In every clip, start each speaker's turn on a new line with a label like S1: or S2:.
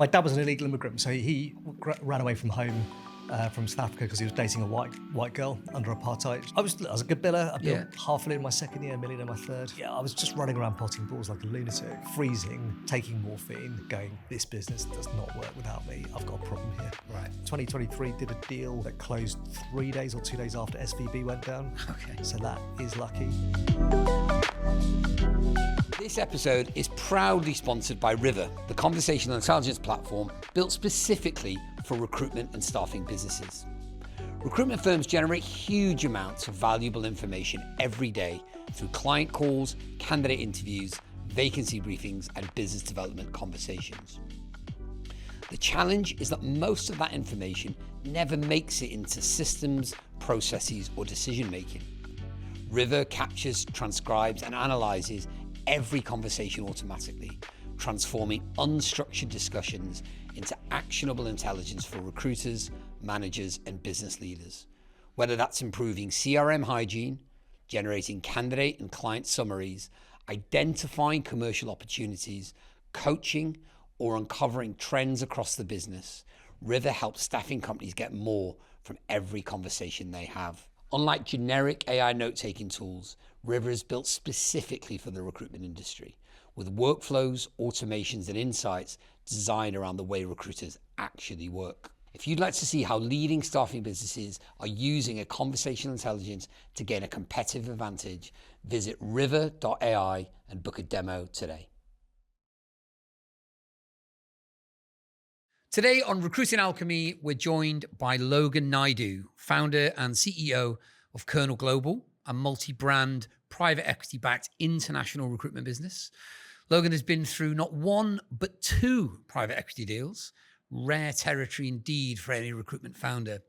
S1: My dad was an illegal immigrant, so he ran away from home from South Africa because he was dating a white girl under apartheid. I was a good biller. I built half a million my second year, a million in my third. Yeah, I was just running around potting balls like a lunatic, freezing, taking morphine, going, this business does not work without me. I've got a problem here. Right. 2023 did a deal that closed 3 days or 2 days after SVB went down. Okay. So that is lucky.
S2: This episode is proudly sponsored by ryvr, the conversational intelligence platform built specifically for recruitment and staffing businesses. Recruitment firms generate huge amounts of valuable information every day through client calls, candidate interviews, vacancy briefings, and business development conversations. The challenge is that most of that information never makes it into systems, processes, or decision-making. ryvr captures, transcribes, and analyzes every conversation automatically, transforming unstructured discussions into actionable intelligence for recruiters, managers, and business leaders. Whether that's improving CRM hygiene, generating candidate and client summaries, identifying commercial opportunities, coaching, or uncovering trends across the business, ryvr helps staffing companies get more from every conversation they have. Unlike generic AI note-taking tools, ryvr is built specifically for the recruitment industry, with workflows, automations, and insights designed around the way recruiters actually work. If you'd like to see how leading staffing businesses are using a conversational intelligence to gain a competitive advantage, visit ryvr.ai and book a demo today. Today on Recruiting Alchemy, we're joined by Logan Naidu, founder and CEO of Kernel Global, a multi-brand, private equity-backed international recruitment business. Logan has been through not one, but 2 private equity deals, rare territory indeed for any recruitment founder,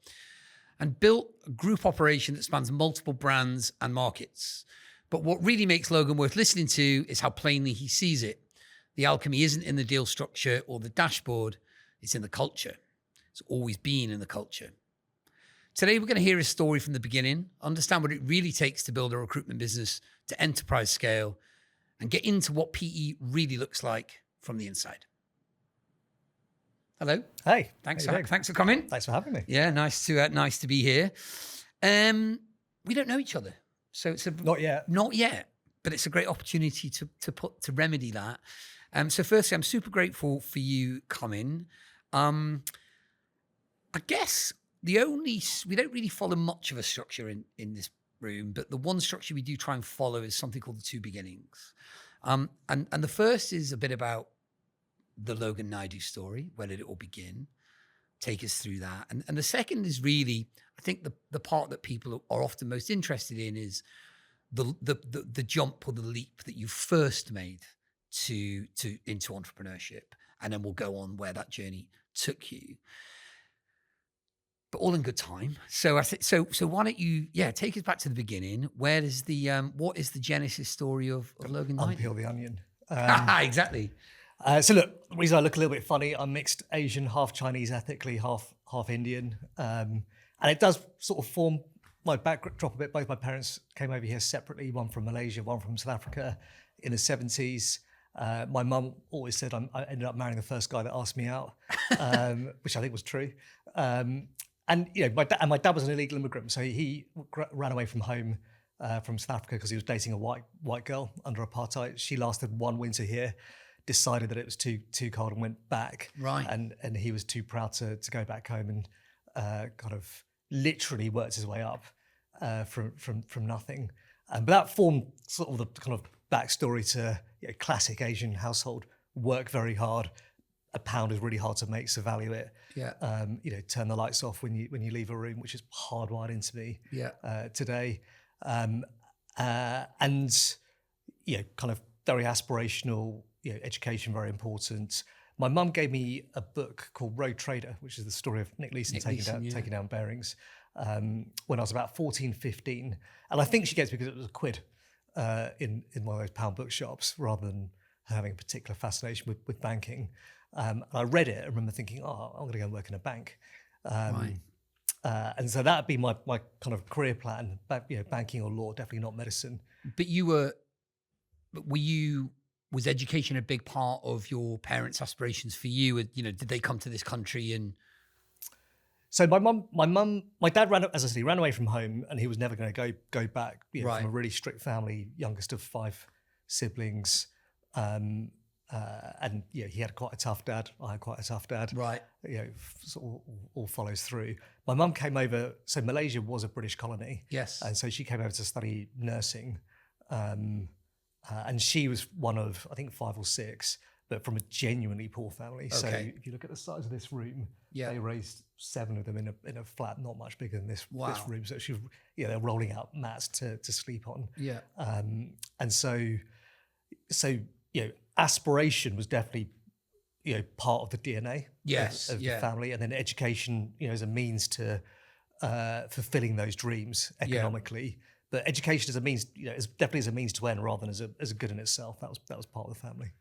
S2: and built a group operation that spans multiple brands and markets. But what really makes Logan worth listening to is how plainly he sees it. The alchemy isn't in the deal structure or the dashboard, it's in the culture. It's always been in the culture. Today, we're going to hear his story from the beginning, understand what it really takes to build a recruitment business to enterprise scale, and get into what PE really looks like from the inside. Hello.
S1: Hey.
S2: Thanks for coming.
S1: Thanks for having me.
S2: Yeah, nice to be here. We don't know each other, so it's
S1: Not yet,
S2: but it's a great opportunity to remedy that. So firstly, I'm super grateful for you coming. I guess we don't really follow much of a structure in this room, but the one structure we do try and follow is something called the 2 beginnings. And the first is a bit about the Logan Naidu story. Where did it all begin? Take us through that. And the second is really, I think the part that people are often most interested in is the jump or the leap that you first made into entrepreneurship, and then we'll go on where that journey took you. But all in good time. So I think so why don't you take us back to the beginning? Where is the what is the genesis story of Logan Naidu?
S1: Unpeel the onion.
S2: Exactly.
S1: So look, the reason I look a little bit funny, I'm mixed Asian, half Chinese ethnically, half Indian. And it does sort of form my backdrop a bit. Both my parents came over here separately, one from Malaysia, one from South Africa in the 70s. My mum always said I ended up marrying the first guy that asked me out, which I think was true. And you know, my dad was an illegal immigrant, so he ran away from home from South Africa because he was dating a white girl under apartheid. She lasted 1 winter here, decided that it was too cold and went back.
S2: Right.
S1: And he was too proud to go back home and kind of literally worked his way up from nothing. But that formed sort of the kind of backstory to classic Asian household: work very hard. A pound is really hard to make, so value it.
S2: Yeah.
S1: Turn the lights off when you leave a room, which is hardwired into me. Today. And kind of very aspirational. Education very important. My mum gave me a book called Road Trader, which is the story of Nick Leeson taking down bearings when I was about 14, 15. And I think she gave it because it was a quid in one of those pound bookshops, rather than having a particular fascination with banking. And I read it and remember thinking, I'm going to go and work in a bank.
S2: Right.
S1: And so that'd be my kind of career plan, banking or law, definitely not medicine.
S2: But were you was education a big part of your parents' aspirations for you? You know, did they come to this country and?
S1: So my dad ran away from home, and he was never going to go back. You know,
S2: Right.
S1: From a really strict family, youngest of 5 siblings, and yeah, he had quite a tough dad. I had quite a tough dad.
S2: Right.
S1: You know, sort of all follows through. My mum came over. So Malaysia was a British colony.
S2: Yes.
S1: And so she came over to study nursing, and she was one of, I think, 5 or 6, but from a genuinely poor family. So
S2: Okay.
S1: if you look at the size of this room,
S2: Yeah.
S1: they raised 7 of them in a flat not much bigger than this room. So she, they're rolling out mats to sleep on.
S2: Yeah.
S1: And so you know, aspiration was definitely, you know, part of the DNA
S2: Yes.
S1: of the family, and then education, you know, as a means to fulfilling those dreams economically. But education as a means, you know, is definitely as a means to end rather than as a good in itself. That was part of the family.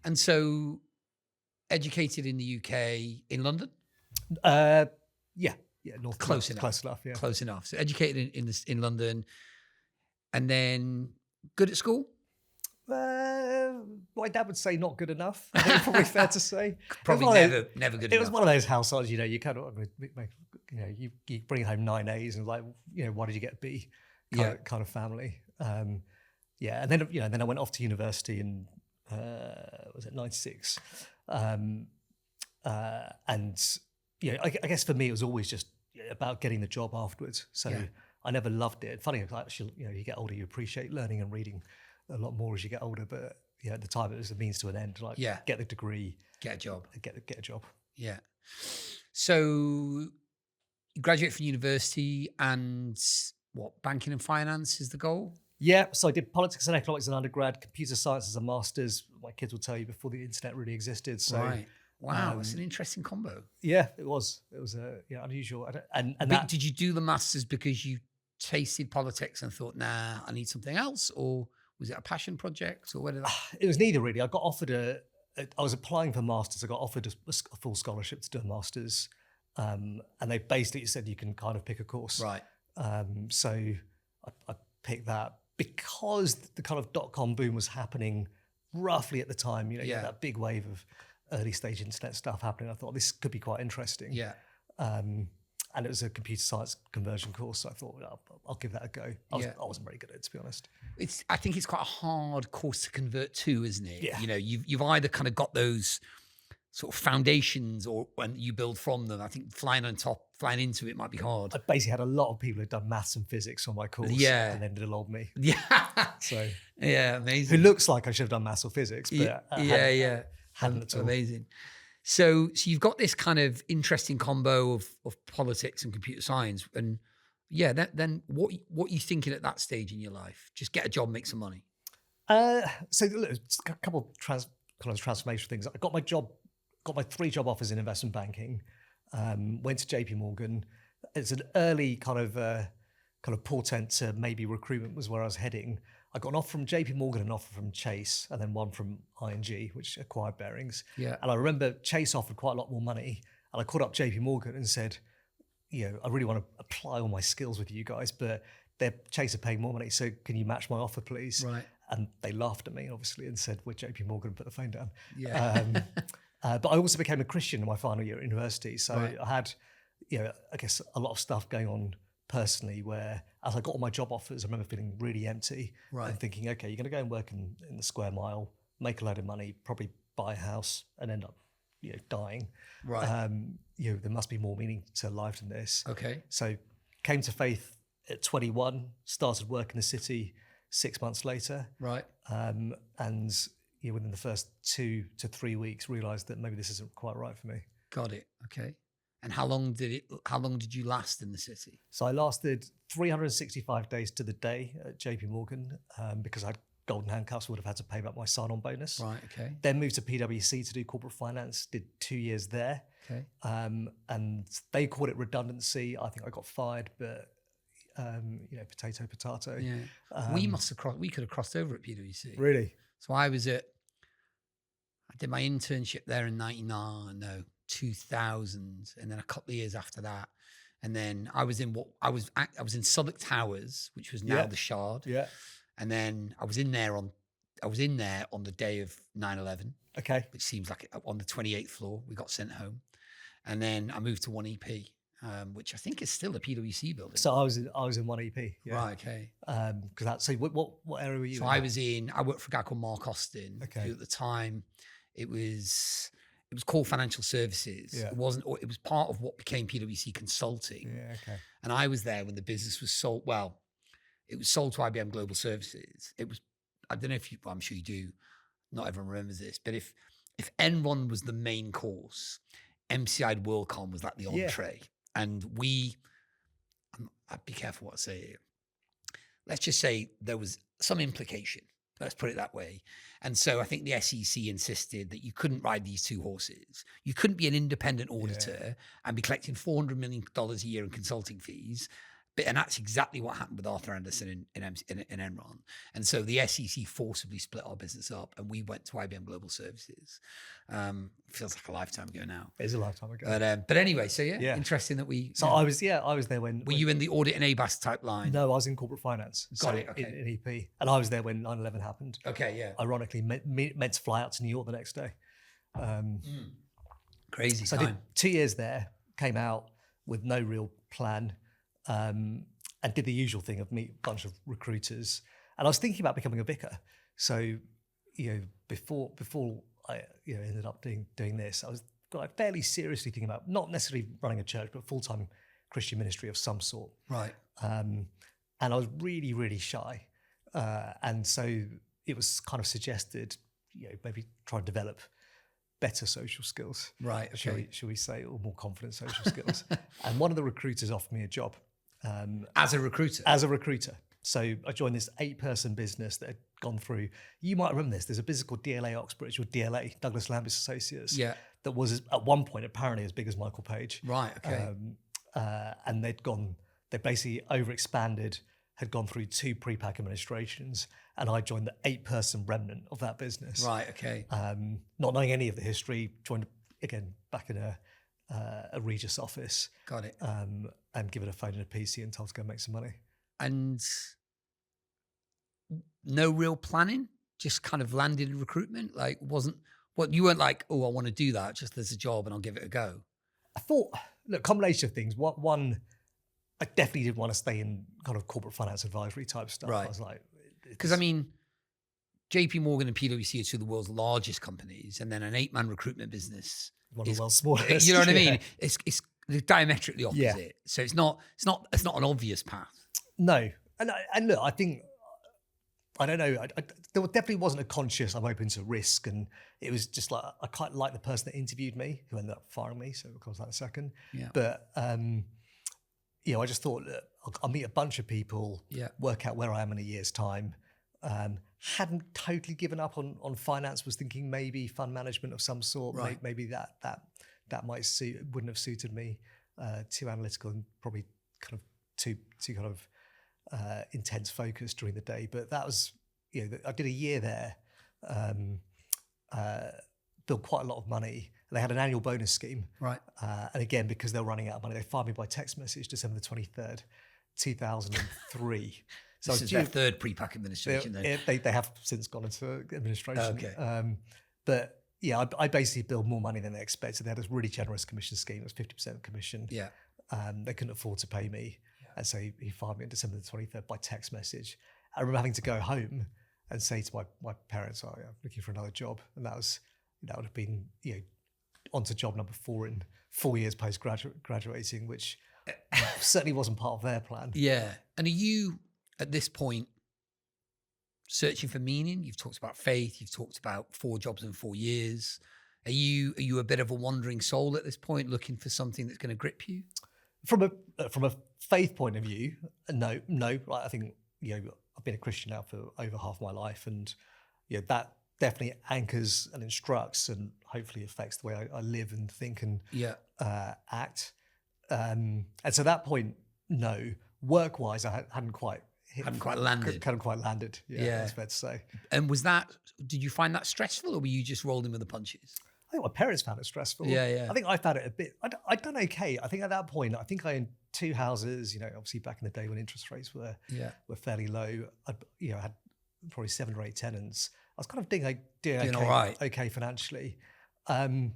S2: And so, educated in the UK, in London?
S1: Yeah, North
S2: Close enough.
S1: Close enough, yeah.
S2: Close enough. So educated in London, and then good at school?
S1: My dad would say not good enough. I think it's probably fair to say.
S2: Probably never good enough.
S1: It was one of those households, you know, you kind of, you know, you bring home 9 A's and like, you know, why did you get a B? Kind of family. Yeah, and then, you know, then I went off to university in was it 96, and you know, I guess for me it was always just about getting the job afterwards. So I never loved it. Funny, actually, you know, you get older, you appreciate learning and reading a lot more as you get older. But yeah, at the time it was a means to an end. Like, get the degree,
S2: get a job,
S1: get a job.
S2: Yeah. So you graduate from university, and what, banking and finance is the goal?
S1: Yeah, so I did politics and economics as an undergrad, computer science as a master's. My kids will tell you before the internet really existed. So,
S2: right. Wow, it's an interesting combo.
S1: Yeah, it was. It was unusual. And
S2: did you do the masters because you tasted politics and thought, nah, I need something else, or was it a passion project, or where did that?
S1: It was neither really. I got offered I was applying for masters. I got offered a full scholarship to do a masters, and they basically said you can kind of pick a course.
S2: Right.
S1: So I picked that because the kind of .com boom was happening roughly at the time. You know, you had that big wave of early stage internet stuff happening. I thought this could be quite interesting.
S2: Yeah.
S1: And it was a computer science conversion course, so I thought I'll give that a go. I wasn't very good at it, to be honest.
S2: I think it's quite a hard course to convert to, isn't it?
S1: Yeah.
S2: You know, you've either kind of got those sort of foundations, or when you build from them. I think flying into it might be hard.
S1: I basically had a lot of people who'd done maths and physics on my course, and then did a lot of me.
S2: Yeah.
S1: So
S2: yeah, amazing.
S1: Who looks like I should have done maths or physics, but hadn't at all.
S2: Amazing. So you've got this kind of interesting combo of politics and computer science, and then what are you thinking at that stage in your life? Just get a job, make some money.
S1: So look, a couple of transformational things. I got my 3 job offers in investment banking. Went to JP Morgan. It's an early kind of portent to maybe recruitment was where I was heading. I got an offer from JP Morgan, an offer from Chase, and then one from ING, which acquired Bearings.
S2: Yeah.
S1: And I remember Chase offered quite a lot more money, and I called up JP Morgan and said, you know, I really want to apply all my skills with you guys, but Chase are paying more money, so can you match my offer, please?
S2: Right.
S1: And they laughed at me, obviously, and said, we're JP Morgan, and put the phone down.
S2: Yeah.
S1: But I also became a Christian in my final year at university. So I had, you know, I guess a lot of stuff going on personally where as I got all my job offers, I remember feeling really empty and thinking, okay, you're going to go and work in the square mile, make a load of money, probably buy a house and end up, you know, dying.
S2: Right.
S1: You know, there must be more meaning to life than this.
S2: Okay.
S1: So came to faith at 21, started work in the city 6 months later.
S2: Right.
S1: And you know, within the first 2 to 3 weeks, realised that maybe this isn't quite right for me.
S2: Got it. Okay. And how long did you last in the city?
S1: So I lasted 365 days to the day at JP Morgan because I had golden handcuffs, would have had to pay back my sign-on bonus.
S2: Right. Okay.
S1: Then moved to PwC to do corporate finance, did 2 years there.
S2: Okay.
S1: And they called it redundancy. I think I got fired, but you know, potato.
S2: Yeah. We could have crossed over at PwC.
S1: Really?
S2: So I did my internship there in 2000, and then a couple of years after that, and then I was in I was in Southwark Towers, which was now the Shard.
S1: Yeah.
S2: And then I was in there on I was in there on the day of 9/11,
S1: Okay.
S2: which seems like on the 28th floor, we got sent home. And then I moved to 1EP, which I think is still a PwC building.
S1: So I was in 1EP. Yeah.
S2: Right, okay.
S1: Because that's, so what area were you
S2: So
S1: in?
S2: I worked for a guy called Mark Austin,
S1: Okay.
S2: who at the time, it was called Financial Services.
S1: Yeah.
S2: It wasn't, it was part of what became PwC Consulting.
S1: Yeah, okay.
S2: And I was there when the business was sold. Well, it was sold to IBM Global Services. It was, I don't know if you, well, I'm sure you do. Not everyone remembers this, but if Enron was the main course, MCI WorldCom was like the entree. And I'd be careful what I say here. Let's just say there was some implication. Let's put it that way. And so I think the SEC insisted that you couldn't ride these two horses. You couldn't be an independent auditor and be collecting $400 million a year in consulting fees. And that's exactly what happened with Arthur Andersen in Enron. And so the SEC forcibly split our business up, and we went to IBM Global Services. Feels like a lifetime ago now.
S1: It is a lifetime ago.
S2: But anyway, so interesting that we.
S1: So I was there when.
S2: Were you in the audit and ABAS type line?
S1: No, I was in corporate finance.
S2: Got it. Okay.
S1: In EP, and I was there when 9/11 happened.
S2: Okay, yeah.
S1: Ironically, meant to fly out to New York the next day.
S2: Crazy
S1: so
S2: time.
S1: I did 2 years there. Came out with no real plan. And did the usual thing of meet a bunch of recruiters. And I was thinking about becoming a vicar. So, before I ended up doing this, I was fairly seriously thinking about not necessarily running a church, but full-time Christian ministry of some sort.
S2: Right.
S1: And I was really, really shy. And so it was kind of suggested, maybe try and develop better social skills.
S2: Right. Okay.
S1: Shall we say, or more confident social skills. And one of the recruiters offered me a job.
S2: As a recruiter?
S1: As a recruiter. So I joined this 8-person business that had gone through, you might remember this, there's a business called DLA Oxbridge, or DLA, Douglas Lambis Associates, that was at one point apparently as big as Michael Page.
S2: Right, okay.
S1: And they basically overexpanded, had gone through 2 pre-pack administrations, and I joined the 8-person remnant of that business.
S2: Right, okay.
S1: Not knowing any of the history, joined again back in a Regis office.
S2: Got it.
S1: And given a phone and a PC and told to go make some money.
S2: And no real planning, just kind of landed in recruitment. Like you weren't like, oh, I want to do that. Just there's a job and I'll give it a go.
S1: I thought, look, combination of things. One, I definitely didn't want to stay in kind of corporate finance advisory type stuff.
S2: Right.
S1: I was like,
S2: because I mean, JP Morgan and PwC are 2 of the world's largest companies, and then an 8-man recruitment business.
S1: One of the world's smallest.
S2: You know what I mean? It's diametrically opposite.
S1: Yeah.
S2: So it's not an obvious path.
S1: No, and look, I think I don't know. There definitely wasn't a conscious I'm open to risk, and it was just like I quite like the person that interviewed me, who ended up firing me. So we'll come to that in a second.
S2: Yeah.
S1: But I just thought that I'll meet a bunch of people, work out where I am in a year's time. Hadn't totally given up on finance. Was thinking maybe fund management of some sort.
S2: Right.
S1: Maybe that might wouldn't have suited me. Too analytical and probably kind of too kind of intense focus during the day. But that was, I did a year there, built quite a lot of money. They had an annual bonus scheme.
S2: Right.
S1: And again, because they were running out of money, they fired me by text message December the 23rd, 2003. So
S2: this is their 3rd pre-pack administration.
S1: They have since gone into administration.
S2: Okay.
S1: But yeah, I basically billed more money than they expected. They had this really generous commission scheme. It was 50% commission.
S2: Yeah.
S1: They couldn't afford to pay me. And so he fired me on December the 23rd by text message. I remember having to go home and say to my parents, oh, yeah, I'm looking for another job. And that would have been, onto job number 4 in 4 years post-graduating, which certainly wasn't part of their plan.
S2: Yeah. And are you, at this point, searching for meaning? You've talked about faith. You've talked about 4 jobs in 4 years. Are you a bit of a wandering soul at this point, looking for something that's going to grip you?
S1: From a faith point of view, no. I think I've been a Christian now for over half my life, and that definitely anchors and instructs, and hopefully affects the way I live and think and act. And so at that point, no. Work-wise, I hadn't quite landed. Yeah, that's fair to say.
S2: And did you find that stressful, or were you just rolling with the punches?
S1: I think my parents found it stressful.
S2: Yeah.
S1: I think I found it a bit, I'd done okay. I think at that point, I owned 2 houses, obviously back in the day when interest rates were fairly low. I had probably 7 or 8 tenants. was kind of doing
S2: Doing all right.
S1: okay financially. I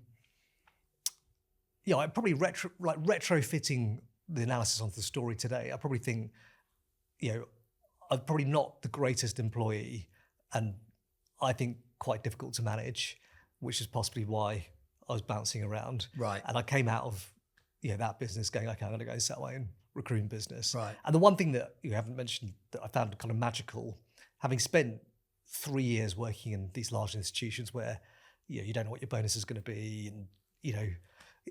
S1: probably retrofitting the analysis onto the story today. I probably think, I'm probably not the greatest employee, and I think quite difficult to manage, which is possibly why I was bouncing around.
S2: Right.
S1: And I came out of that business going, okay, I'm going to go and set my own recruiting business.
S2: Right.
S1: And the one thing that you haven't mentioned that I found kind of magical, having spent 3 years working in these large institutions where you don't know what your bonus is going to be, and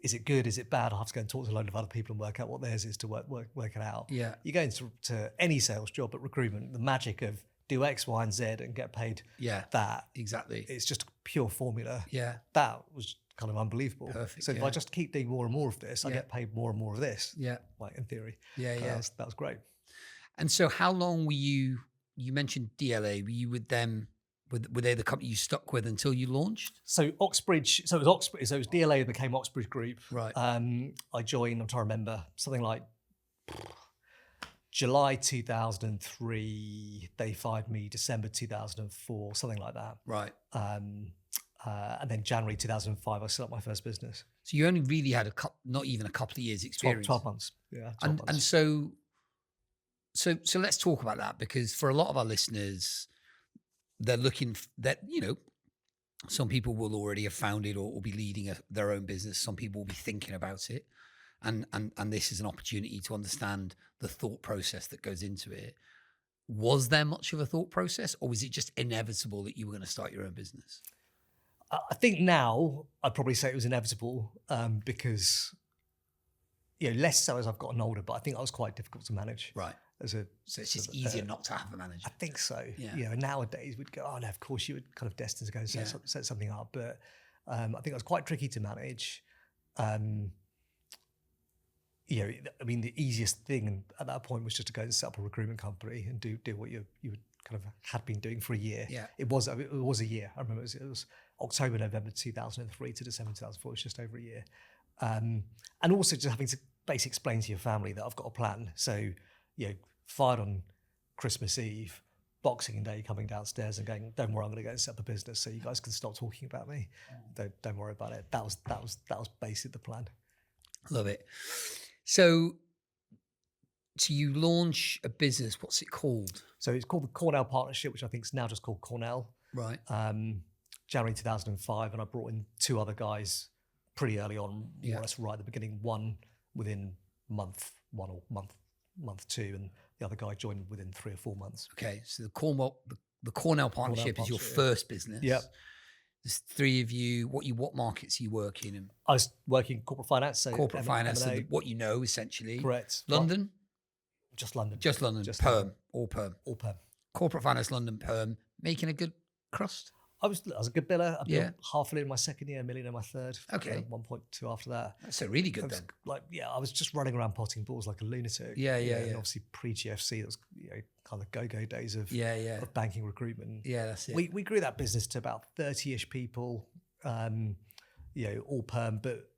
S1: is it good, is it bad? I have to go and talk to a load of other people and work out what theirs is to work it out.
S2: Yeah.
S1: You go into any sales job at recruitment, the magic of do X, Y, and Z and get paid that.
S2: Exactly.
S1: It's just a pure formula.
S2: Yeah.
S1: That was kind of unbelievable.
S2: Perfect.
S1: So if I just keep doing more and more of this, I get paid more and more of this.
S2: Yeah.
S1: Like in theory.
S2: Yeah.
S1: That was great.
S2: And so how long were you mentioned DLA, were you with them? Were they the company you stuck with until you launched?
S1: So Oxbridge, so it was DLA that became Oxbridge Group.
S2: Right.
S1: I joined, I'm trying to remember, something like July 2003. They fired me December 2004, something like that.
S2: Right.
S1: And then January 2005, I set up my first business.
S2: So you only really had not even a couple of years experience.
S1: 12 months. Yeah.
S2: 12 months. And so let's talk about that, because for a lot of our listeners, they're looking that, some people will already have founded or be leading their own business. Some people will be thinking about it. And this is an opportunity to understand the thought process that goes into it. Was there much of a thought process, or was it just inevitable that you were going to start your own business?
S1: I think now I'd probably say it was inevitable because, less so as I've gotten older, but I think I was quite difficult to manage.
S2: Right.
S1: So
S2: it's just easier not to have a manager.
S1: I think so.
S2: Yeah.
S1: Nowadays we'd go, oh no, of course you would kind of destined to go and set something up. But I think it was quite tricky to manage. The easiest thing at that point was just to go and set up a recruitment company and do what you kind of had been doing for a year.
S2: Yeah.
S1: It was a year. I remember it was October, November 2003 to December 2004. It was just over a year. And also just having to basically explain to your family that I've got a plan. So, fired on Christmas Eve, Boxing Day, coming downstairs and going, don't worry, I'm going to go and set up a business so you guys can stop talking about me. Don't worry about it. That was basically the plan.
S2: Love it. So you launch a business. What's it called?
S1: So it's called the Cornell Partnership, which I think is now just called Cornell.
S2: Right.
S1: January 2005, and I brought in 2 other guys pretty early on, more or less right at the beginning. One within month 1 or month 2, and the other guy joined within 3 or 4 months.
S2: Okay, so the Cornell Partnership is your first business.
S1: Yeah.
S2: There's 3 of you. What markets are you working in?
S1: I was working corporate finance. So
S2: corporate finance, so what you know, essentially.
S1: Correct.
S2: London?
S1: Just London.
S2: Just London.
S1: Just
S2: perm.
S1: London.
S2: All perm.
S1: All perm.
S2: Corporate finance, London, perm. Making a good crust?
S1: I was a good biller. I built $500,000 in my second year, $1 million in my third.
S2: Okay.
S1: 1.2 after that.
S2: That's so really good then.
S1: I was just running around potting balls like a lunatic.
S2: Yeah.
S1: And obviously pre-GFC, that was kind of go-go days of banking recruitment.
S2: Yeah, that's it.
S1: We grew that business to about 30-ish people, all perm, but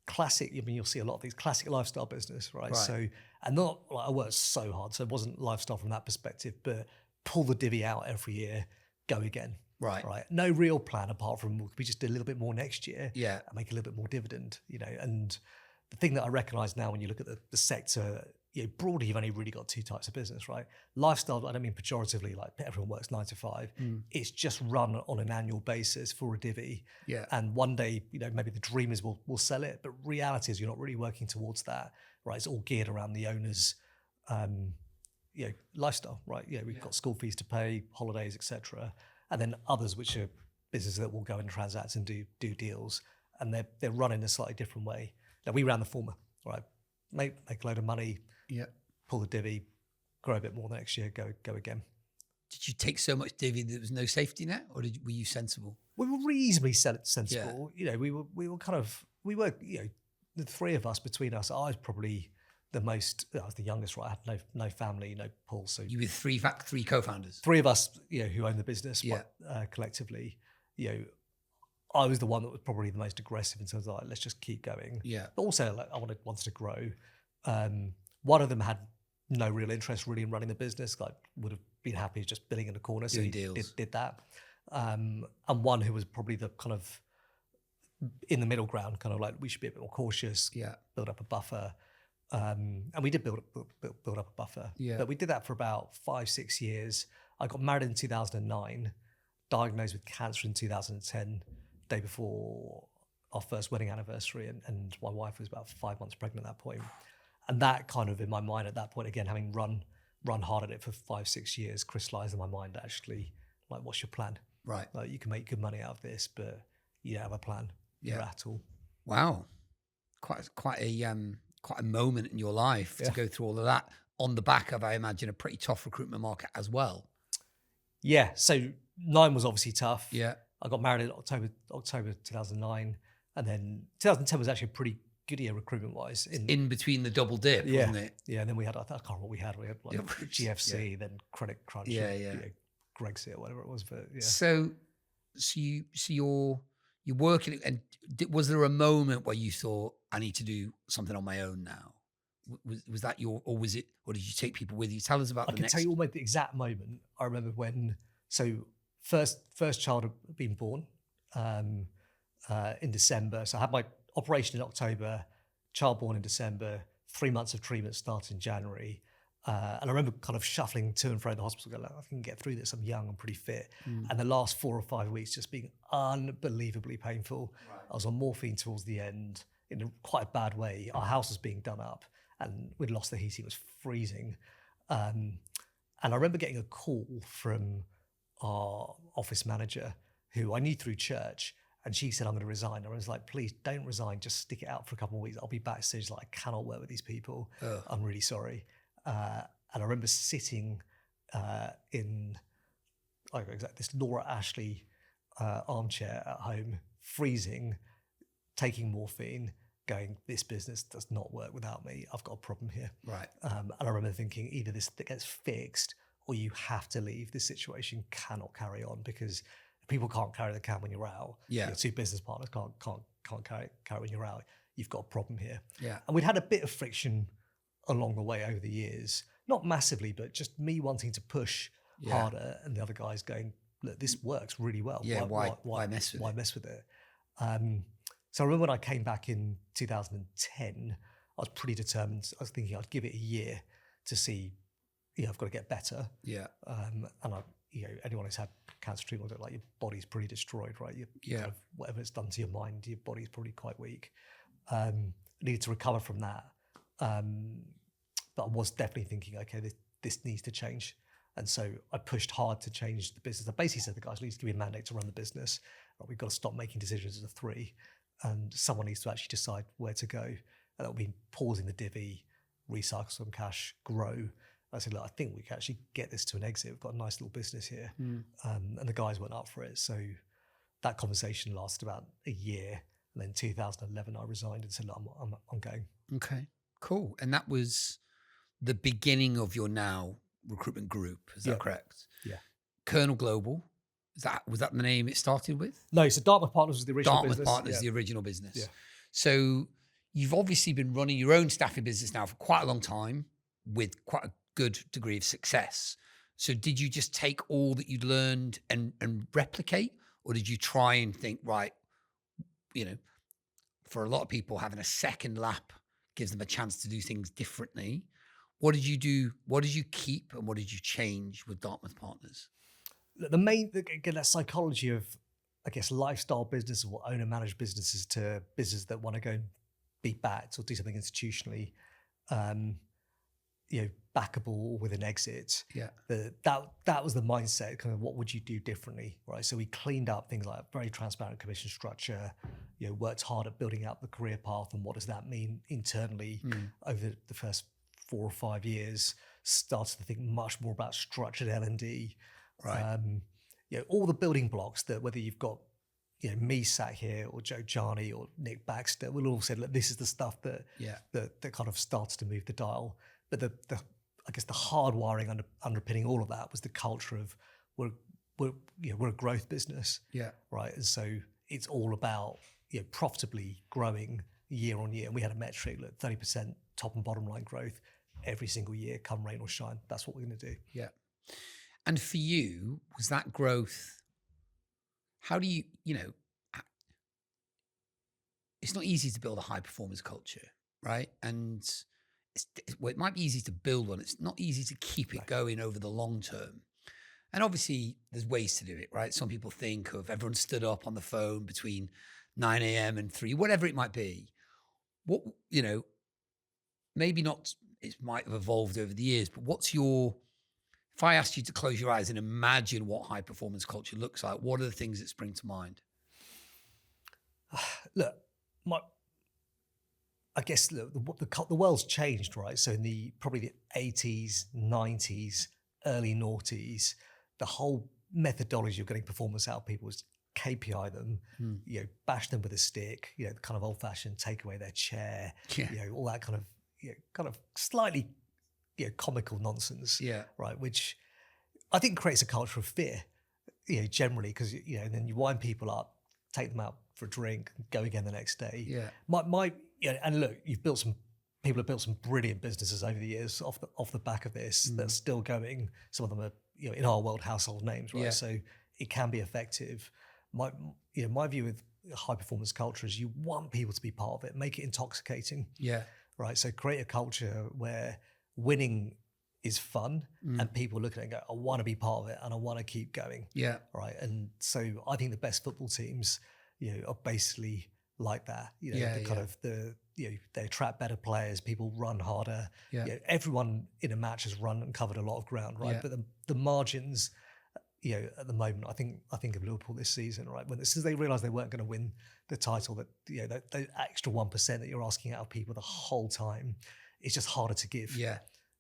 S1: classic. You'll see a lot of these classic lifestyle business, right? So, and not I worked so hard, so it wasn't lifestyle from that perspective, but pull the divvy out every year, go again. Right. No real plan apart from we just do a little bit more next year.
S2: Yeah.
S1: And make a little bit more dividend, And the thing that I recognise now when you look at the sector, broadly you've only really got 2 types of business, right? Lifestyle, I don't mean pejoratively, like everyone works 9 to 5. It's just run on an annual basis for a divvy.
S2: Yeah.
S1: And one day, maybe the dreamers will sell it, but reality is you're not really working towards that, right? It's all geared around the owner's lifestyle, right? We've got school fees to pay, holidays, etc. And then others, which are businesses that will go and transact and do deals, and they're run in a slightly different way. Now we ran the former, right? Make a load of money, pull the divvy, grow a bit more the next year, go again.
S2: Did you take so much divvy that there was no safety net, or were you sensible?
S1: We were reasonably sensible. We were the 3 of us between us. I was probably I was the youngest, right? I had no family, no pull. So
S2: you were 3 co-founders.
S1: 3 of us, who owned the business, collectively. I was the one that was probably the most aggressive in terms of let's just keep going.
S2: Yeah.
S1: But also, I wanted to grow. One of them had no real interest really in running the business. Would have been happy just billing in the corner. So
S2: Doing
S1: he
S2: deals.
S1: did that. And one who was probably the kind of in the middle ground, kind of like we should be a bit more cautious, build up a buffer. And we did build up a buffer.
S2: Yeah.
S1: But we did that for about 5-6 years. I got married in 2009, diagnosed with cancer in 2010, day before our first wedding anniversary. And my wife was about 5 months pregnant at that point. And that kind of in my mind at that point, again, having run hard at it for 5-6 years, crystallized in my mind actually, like, what's your plan?
S2: Right.
S1: Like, you can make good money out of this, but you don't have a plan at all.
S2: Wow. Quite a moment in your life to go through all of that on the back of, I imagine, a pretty tough recruitment market as well.
S1: Yeah. So 9 was obviously tough.
S2: Yeah.
S1: I got married in October 2009. And then 2010 was actually a pretty good year recruitment wise.
S2: In between the double dip, wasn't it?
S1: Yeah. And then we had, I can't remember what we had. We had like GFC, then credit crunch.
S2: Yeah.
S1: Brexit or whatever it was. But yeah.
S2: So you're working, and was there a moment where you thought, I need to do something on my own now? Was that or did you take people with you? Tell us about
S1: I can tell you almost the exact moment. I remember when, first child had been born in December. So I had my operation in October, child born in December, 3 months of treatment started in January. And I remember kind of shuffling to and fro the hospital, going, I can get through this. I'm young, I'm pretty fit. And the last 4 or 5 weeks just being unbelievably painful. Right. I was on morphine towards the end in quite a bad way. Our house was being done up and we'd lost the heating, it was freezing. And I remember getting a call from our office manager who I knew through church. And she said, I'm going to resign. And I was like, please don't resign, just stick it out for a couple of weeks. I'll be back. So she's like, I cannot work with these people. I'm really sorry. And I remember sitting in this Laura Ashley armchair at home, freezing, taking morphine, going, this business does not work without me. I've got a problem here. Right. And I remember thinking, either this gets fixed or you have to leave. This situation cannot carry on because people can't carry the can when you're out. Yeah. Your 2 business partners can't carry it when you're out. You've got a problem here. Yeah. And we'd had a bit of friction along the way over the years, not massively, but just me wanting to push harder and the other guys going, look, this works really well.
S2: Yeah, why mess with it?
S1: Why mess with it? So I remember when I came back in 2010, I was pretty determined. I was thinking I'd give it a year to see, I've got to get better. Yeah. And I, anyone who's had cancer treatment, like your body's pretty destroyed, right? Kind of, whatever it's done to your mind, your body's probably quite weak. I needed to recover from that. But I was definitely thinking, okay, this needs to change. And so I pushed hard to change the business. I basically said to the guys, please give me a mandate to run the business. We've got to stop making decisions as a 3. And someone needs to actually decide where to go. And that would be pausing the divvy, recycle some cash, grow. I said, look, I think we can actually get this to an exit. We've got a nice little business here. And the guys went up for it. So that conversation lasted about a year. And then 2011, I resigned and said, look, I'm going.
S2: Okay. Cool. And that was the beginning of your now recruitment group. Is that correct? Yeah. Kernel Global. Was that the name it started with?
S1: No, so Dartmouth Partners was the original business.
S2: Dartmouth Partners, the original business. Yeah. So you've obviously been running your own staffing business now for quite a long time with quite a good degree of success. So did you just take all that you'd learned and replicate, or did you try and think, right, for a lot of people, having a second lap gives them a chance to do things differently. What did you do? What did you keep and what did you change with Dartmouth Partners?
S1: Again, that psychology of, I guess, lifestyle business or owner-managed businesses to businesses that want to go and be backed or do something institutionally, backable with an exit. Yeah. That was the mindset, kind of what would you do differently, right? So we cleaned up things like a very transparent commission structure, worked hard at building out the career path and what does that mean internally over the first 4 or 5 years, started to think much more about structured L&D. Right. All the building blocks that whether you've got, me sat here or Joe Jarney or Nick Baxter, we'll all say, look, this is the stuff that kind of starts to move the dial. But I guess the hardwiring underpinning all of that was the culture of we're a growth business. Yeah. Right. And so it's all about profitably growing year on year. And we had a metric, look, 30% top and bottom line growth every single year, come rain or shine. That's what we're going to do.
S2: Yeah. And for you, was that growth, how do you, it's not easy to build a high performance culture, right? And it might be easy to build one. It's not easy to keep it going over the long term. And obviously there's ways to do it, right? Some people think of everyone stood up on the phone between 9 a.m. and 3, whatever it might be. What, maybe not, it might have evolved over the years, but if I asked you to close your eyes and imagine what high performance culture looks like, what are the things that spring to mind?
S1: Look, I guess the world's changed, right? So in probably the 80s, 90s, early noughties, the whole methodology of getting performance out of people was KPI them, bash them with a stick, the kind of old-fashioned take away their chair, all that kind of slightly comical nonsense, right? Which I think creates a culture of fear, generally, because and then you wind people up, take them out for a drink, go again the next day. And look, people have built some brilliant businesses over the years off the back of this that's still going. Some of them are in our world household names, right? So it can be effective. My view with high performance culture is you want people to be part of it, make it intoxicating. Right. So create a culture where winning is fun and people look at it and go, I want to be part of it and I want to keep going. Right. And so I think the best football teams, are basically like that. They attract better players, people run harder. Everyone in a match has run and covered a lot of ground, right? But the margins, at the moment, I think of Liverpool this season, right? When since they realised they weren't going to win the title, that that extra 1% that you're asking out of people the whole time, it's just harder to give.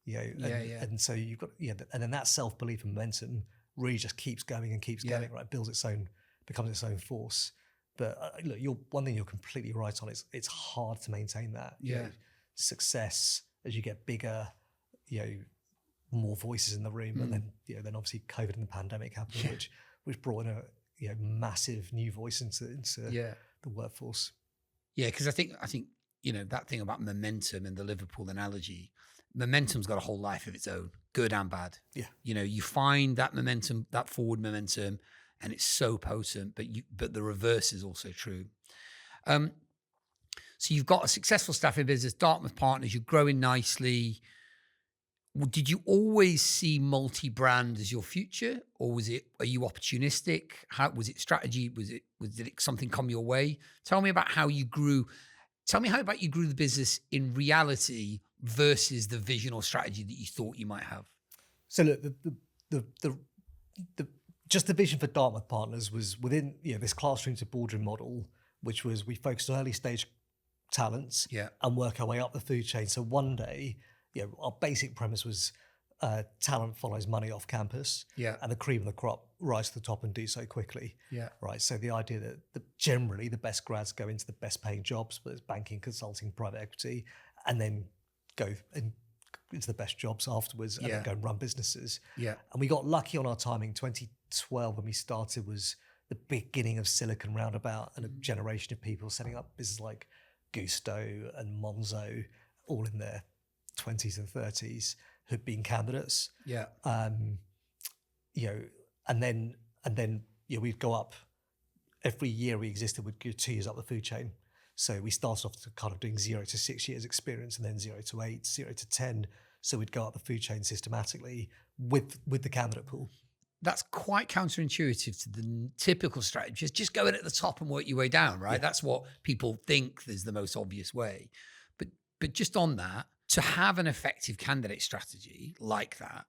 S1: And so you've got and then that self belief and momentum really just keeps going and keeps going, right? Becomes its own force. But look, one thing you're completely right on. It's hard to maintain that. Success as you get bigger, more voices in the room, and then obviously COVID and the pandemic happened, which brought in a massive new voice into the workforce.
S2: Because I think that thing about momentum and the Liverpool analogy, momentum's got a whole life of its own, good and bad. You find that momentum, that forward momentum, and it's so potent, but the reverse is also true. So you've got a successful staffing business, Dartmouth Partners, you're growing nicely. Did you always see multi-brand as your future, or are you opportunistic? How was it strategy? Did it something come your way? Tell me about how you grew. Tell me how about you grew the business in reality versus the vision or strategy that you thought you might have.
S1: So look, the vision for Dartmouth Partners was within this classroom to boardroom model, which was we focused on early stage talents and work our way up the food chain. So one day, our basic premise was talent follows money off campus, and the cream of the crop rise to the top and do so quickly. Right. So the idea that generally the best grads go into the best paying jobs, whether it's banking, consulting, private equity, and then go into the best jobs afterwards and then go and run businesses. And we got lucky on our timing. 2012 when we started was the beginning of Silicon Roundabout and a generation of people setting up businesses like Gusto and Monzo, all in their 20s and 30s, who'd been candidates. And then we'd go up every year we existed, we'd go 2 years up the food chain. So we started off to kind of doing 0 to 6 years experience, and then 0 to 8, 0 to 10. So we'd go up the food chain systematically with the candidate pool.
S2: That's quite counterintuitive to the typical strategy. Just go in at the top and work your way down, right? That's what people think is the most obvious way. But just on that, to have an effective candidate strategy like that,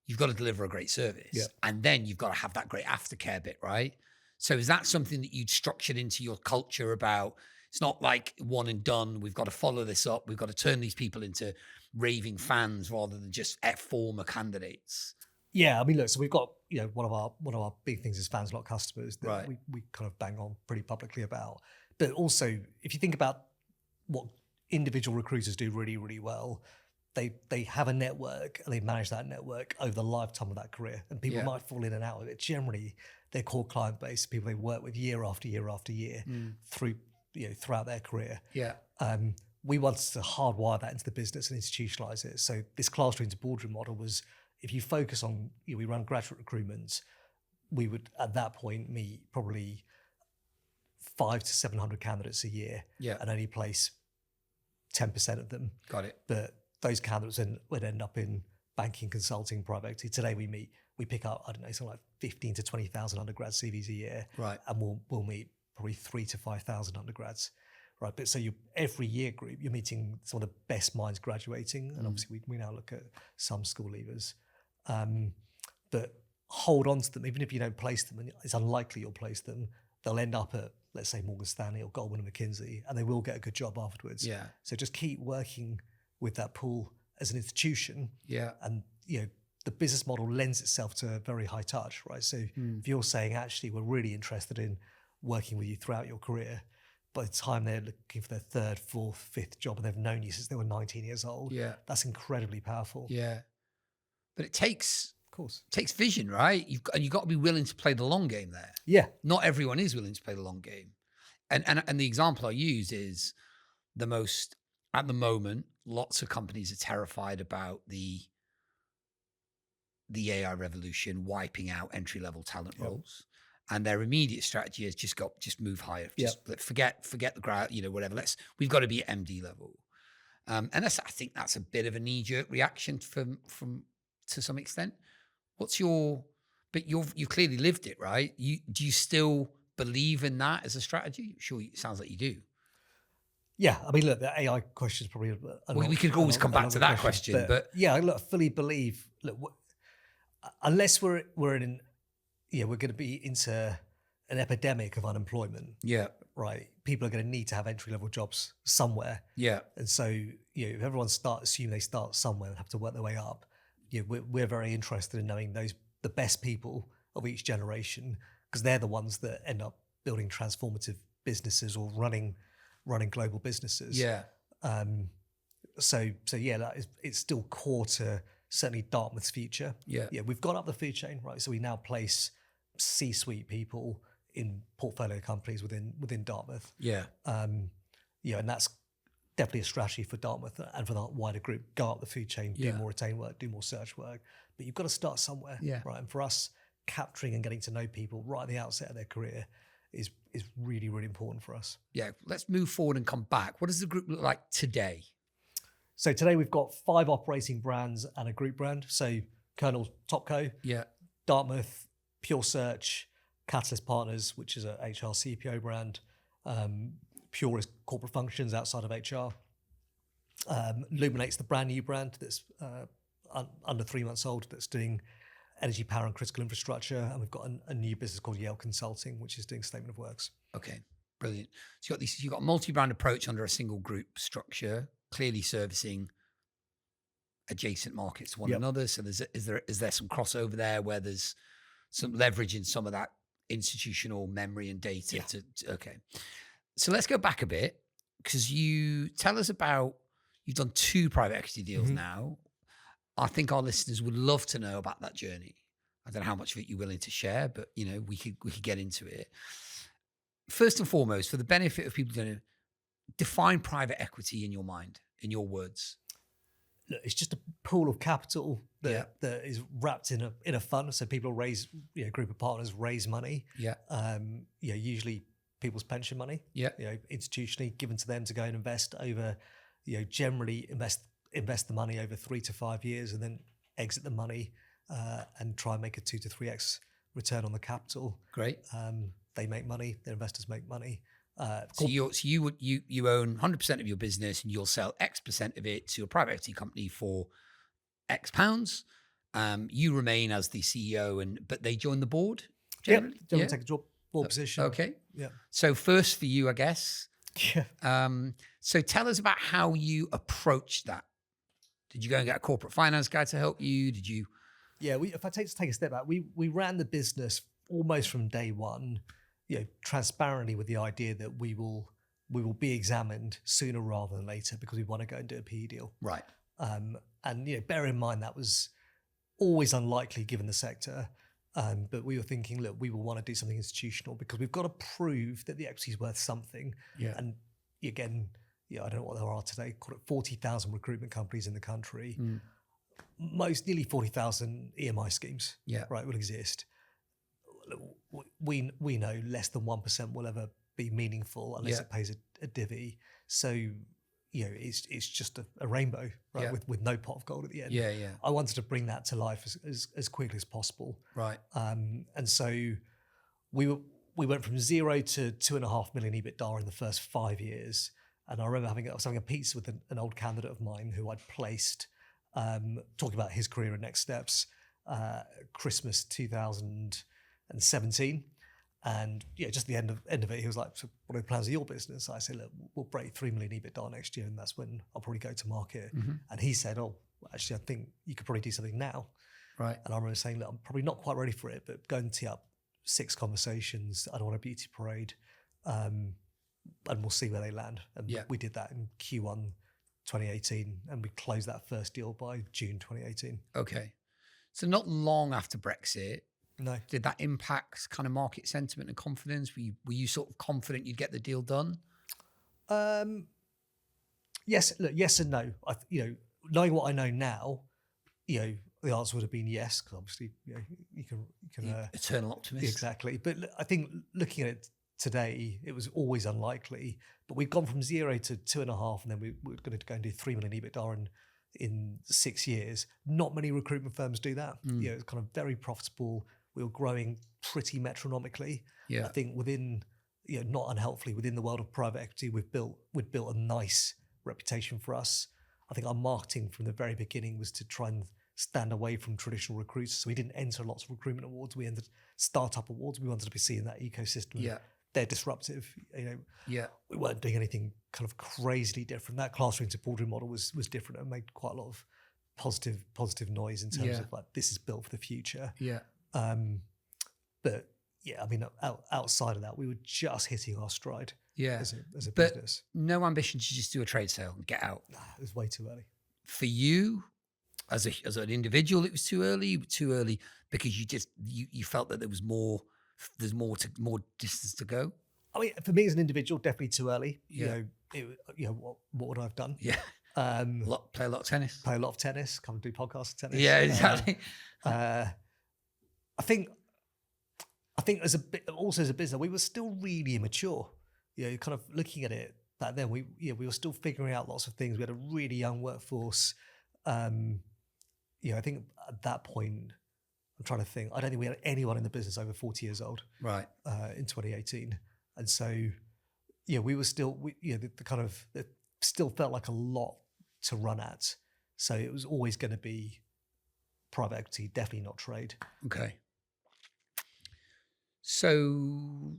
S2: you've got to deliver a great service. And then you've got to have that great aftercare bit, right? So is that something that you'd structured into your culture about, it's not like one and done, we've got to follow this up, we've got to turn these people into raving fans rather than just former candidates?
S1: Yeah, I mean, look, so we've got, one of our big things is fans, not customers, that we kind of bang on pretty publicly about. But also, if you think about what individual recruiters do really, really well, they have a network and they manage that network over the lifetime of that career. And people might fall in and out of it. Generally, their core client base, people they work with year after year after year throughout their career. We wanted to hardwire that into the business and institutionalize it. So this classroom to boardroom model was if you focus on, we run graduate recruitment, we would at that point meet probably 500 to 700 candidates a year, and only place 10% of them.
S2: Got it.
S1: But those candidates would end up in banking, consulting, private equity. Today we pick up, I don't know, something like 15 to 20,000 undergrad CVs a year,
S2: right?
S1: And we'll meet probably 3,000 to 5,000 undergrads, right? But so every year group, you're meeting some of the best minds graduating, and obviously we now look at some school leavers, but hold on to them. Even if you don't place them, and it's unlikely you'll place them, they'll end up at, let's say, Morgan Stanley or Goldman and McKinsey, and they will get a good job afterwards.
S2: Yeah.
S1: So just keep working with that pool as an institution.
S2: Yeah.
S1: And the business model lends itself to very high touch, right? So if you're saying, actually, we're really interested in working with you throughout your career, by the time they're looking for their third, fourth, fifth job, and they've known you since they were 19 years old, that's incredibly powerful.
S2: Yeah. But it takes,
S1: of course,
S2: vision, right? You've got to be willing to play the long game there.
S1: Yeah.
S2: Not everyone is willing to play the long game. And the example I use is at the moment, lots of companies are terrified about the AI revolution wiping out entry-level talent roles, and their immediate strategy is just move higher. Forget the grad, whatever. We've got to be at MD level, and I think that's a bit of a knee-jerk reaction from to some extent. But you've clearly lived it, right? Do you still believe in that as a strategy? Sure, it sounds like you do.
S1: Yeah, I mean, look, the AI question is probably
S2: we could always come back to that question, but
S1: yeah, I fully believe. Look, unless we're in, we're going to be into an epidemic of unemployment. Yeah, right. People are going to need to have entry level jobs somewhere. Yeah, and so if everyone assume they start somewhere and have to work their way up, we're very interested in knowing the best people of each generation, because they're the ones that end up building transformative businesses or running global businesses. Yeah. So yeah, it's still core to certainly Dartmouth's future. Yeah. Yeah. We've gone up the food chain, right? So we now place C-suite people in portfolio companies within Dartmouth. Yeah. And that's definitely a strategy for Dartmouth and for the wider group. Go up the food chain, do more retained work, do more search work, but you've got to start somewhere. Yeah. Right. And for us, capturing and getting to know people right at the outset of their career is really, really important for us.
S2: Yeah, let's move forward and come back. What does the group look like today?
S1: So today we've got 5 operating brands and a group brand. So Kernel Topco, Dartmouth, Pure Search, Catalyst Partners, which is a HR CPO brand. Pure is corporate functions outside of HR. Illuminate's the brand new brand that's under 3 months old, that's doing energy, power, and critical infrastructure. And we've got a new business called Yale Consulting, which is doing statement of works. Okay, brilliant. So you've got a multi-brand approach under a single group structure, clearly servicing adjacent markets to one another. So is there some crossover there where there's some leverage in some of that institutional memory and data? Okay. So let's go back a bit, because you tell us about, you've done 2 private equity deals now. I think our listeners would love to know about that journey. I don't know how much of it you're willing to share, but we could get into it. First and foremost, for the benefit of people, going to define private equity in your mind, in your words. Look, it's just a pool of capital that is wrapped in a fund. So people raise, a group of partners raise money. Yeah. Usually people's pension money. Yeah. Institutionally given to them to go and invest over. Generally invest the money over 3 to 5 years, and then exit the money and try and make a 2 to 3x return on the capital. Great. They make money. Their investors make money.
S2: So you own 100% of your business, and you'll sell X% of it to a private equity company for X pounds. You remain as the CEO, but they join the board. Generally?
S1: Generally take a board position.
S2: Okay.
S1: Yeah.
S2: So first for you, I guess.
S1: Yeah.
S2: So tell us about how you approached that. Did you go and get a corporate finance guy to help you? Did you?
S1: Yeah, if I take a step back, we ran the business almost from day one, transparently, with the idea that we will be examined sooner rather than later, because we want to go and do a PE deal. Right. And bear in mind that was always unlikely given the sector. But we were thinking, look, we will want to do something institutional because we've got to prove that the equity is worth something. Yeah. And again, I don't know what there are today, call it 40,000 recruitment companies in the country. nearly 40,000 EMI schemes,
S2: Yeah.
S1: right, will exist. We know less than 1% will ever be meaningful unless it pays a divvy. So, it's just a rainbow, right, with no pot of gold at the end.
S2: Yeah, yeah.
S1: I wanted to bring that to life as quickly as possible.
S2: Right.
S1: And so we went from 0 to 2.5 million EBITDA in the first 5 years. And I remember I was having a pizza with an old candidate of mine who I'd placed, talking about his career and next steps, Christmas 2017. And just at the end of it, he was like, "So what are the plans of your business?" I said, "Look, we'll break 3 million EBITDA next year, and that's when I'll probably go to market."
S2: Mm-hmm.
S1: And he said, "Oh, actually, I think you could probably do something now."
S2: Right.
S1: And I remember saying, "Look, I'm probably not quite ready for it, but go and tee up 6 conversations. I don't want a beauty parade, and we'll see where they land." And we did that in Q1 2018, and we closed that first deal by June 2018.
S2: Okay. So not long after Brexit,
S1: No.
S2: did that impact kind of market sentiment and confidence? Were you sort of confident you'd get the deal done?
S1: Yes. Look, yes and no. Knowing what I know now, the answer would have been yes, because obviously, you can
S2: Eternal optimist.
S1: Exactly. But I think looking at it today, it was always unlikely. But we've gone from 0 to 2.5, and then we were going to go and do 3 million EBITDA in 6 years. Not many recruitment firms do that. It's kind of very profitable. We were growing pretty metronomically.
S2: Yeah.
S1: I think within, not unhelpfully, within the world of private equity, we'd built a nice reputation for us. I think our marketing from the very beginning was to try and stand away from traditional recruiters. So we didn't enter lots of recruitment awards. We entered startup awards. We wanted to be seen in that ecosystem.
S2: Yeah.
S1: They're disruptive.
S2: Yeah.
S1: We weren't doing anything kind of crazily different. That classroom to boardroom model was different and made quite a lot of positive noise in terms of like, this is built for the future.
S2: Yeah.
S1: But I mean, outside of that, we were just hitting our stride.
S2: Yeah.
S1: As a
S2: But
S1: business.
S2: no ambition to just do a trade sale and get out.
S1: Nah, it was way too early.
S2: For you, as an individual, it was too early. Too early because you felt that there's more distance to go.
S1: I mean, for me as an individual, definitely too early.
S2: Yeah.
S1: What would I have done?
S2: Yeah. Play a lot of tennis.
S1: Play a lot of tennis. Come and do podcasts of tennis.
S2: Yeah, exactly.
S1: I think as a business, we were still really immature. Kind of looking at it back then, we were still figuring out lots of things. We had a really young workforce. I think at that point, I'm trying to think. I don't think we had anyone in the business over 40 years old.
S2: Right.
S1: In 2018, and so we were still it still felt like a lot to run at. So it was always going to be private equity, definitely not trade.
S2: Okay. So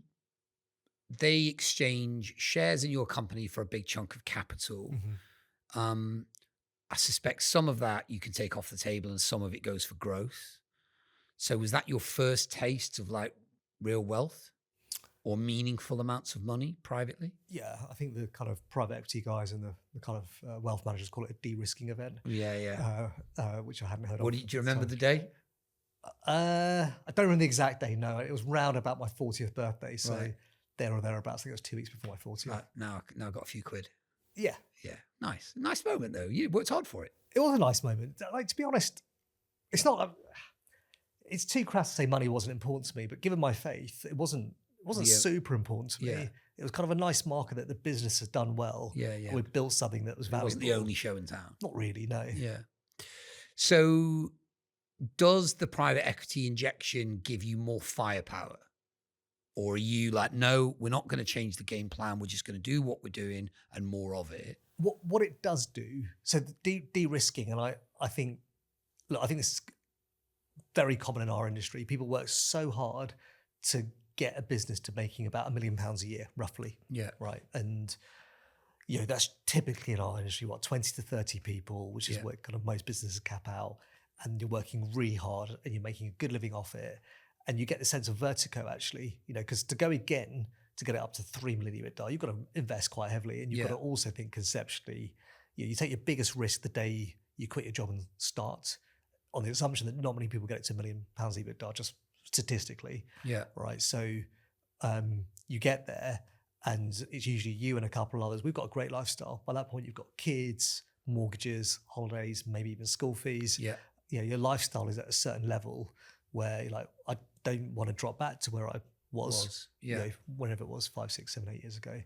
S2: they exchange shares in your company for a big chunk of capital.
S1: Mm-hmm.
S2: I suspect some of that you can take off the table and some of it goes for growth. So was that your first taste of like real wealth or meaningful amounts of money privately?
S1: Yeah, I think the kind of private equity guys and the kind of wealth managers call it a de-risking event.
S2: Yeah.
S1: Which I hadn't heard of.
S2: Do you remember the day?
S1: I don't remember the exact day. No, it was round about my 40th birthday. So
S2: Right.
S1: there or thereabouts. I think it was 2 weeks before my 40th.
S2: Right, now I got a few quid.
S1: Yeah.
S2: Yeah, nice moment though. You worked hard for it.
S1: It was a nice moment. Like, to be honest, it's not. It's too crass to say money wasn't important to me, but given my faith, it wasn't super important to me.
S2: Yeah.
S1: It was kind of a nice marker that the business has done well.
S2: Yeah.
S1: We built something that was
S2: It
S1: valuable.
S2: wasn't the only show in town.
S1: Not really, no.
S2: Yeah. So does the private equity injection give you more firepower? Or are you like, no, we're not going to change the game plan. We're just going to do what we're doing and more of it.
S1: What it does do, so the de-risking, and I think this is very common in our industry. People work so hard to get a business to making about £1 million a year, roughly.
S2: Yeah.
S1: Right. And that's typically in our industry, 20 to 30 people, which is where kind of most businesses cap out. And you're working really hard and you're making a good living off it. And you get the sense of vertigo, actually, because to go again, to get it up to 3 million EBITDA, you've got to invest quite heavily. And you've got to also think conceptually, you take your biggest risk the day you quit your job and start, on the assumption that not many people get it to £1 million EBITDA, just statistically.
S2: Yeah.
S1: Right. So you get there and it's usually you and a couple of others. We've got a great lifestyle. By that point, you've got kids, mortgages, holidays, maybe even school fees.
S2: Yeah.
S1: your lifestyle is at a certain level where you're like, I don't want to drop back to where I was whenever it was 5, 6, 7, 8 years ago.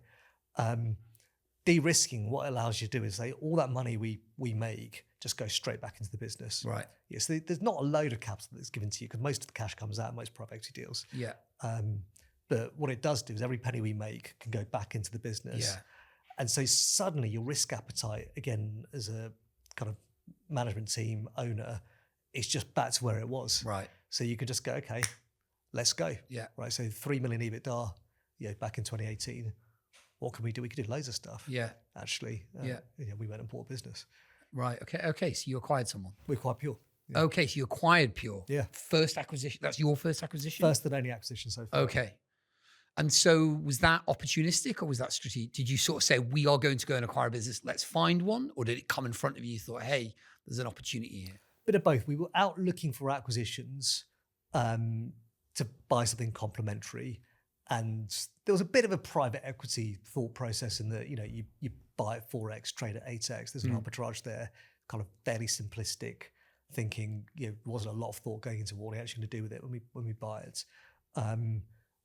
S1: De-risking, what it allows you to do is say all that money we make just goes straight back into the business.
S2: Right.
S1: Yeah, so there's not a load of capital that's given to you because most of the cash comes out of most private equity deals.
S2: Yeah.
S1: But what it does do is every penny we make can go back into the business.
S2: Yeah.
S1: And so suddenly your risk appetite, again, as a kind of management team owner, it's just back to where it was.
S2: Right.
S1: So you could just go, okay, let's go.
S2: Yeah.
S1: Right. So 3 million EBITDA, back in 2018. What can we do? We could do loads of stuff.
S2: Yeah.
S1: Actually. We went and bought a business.
S2: Right. Okay. So you acquired someone.
S1: We acquired Pure.
S2: Yeah. Okay. So you acquired Pure.
S1: Yeah.
S2: First acquisition. That's your first acquisition?
S1: First and only acquisition so far.
S2: Okay. And so was that opportunistic or was that strategic? Did you sort of say, we are going to go and acquire a business, let's find one? Or did it come in front of you, you thought, hey, there's an opportunity here?
S1: Bit of both. We were out looking for acquisitions to buy something complementary. And there was a bit of a private equity thought process in that, you buy at 4x, trade at 8x. There's an arbitrage there, kind of fairly simplistic thinking. Wasn't a lot of thought going into what we're actually going to do with it when we buy it.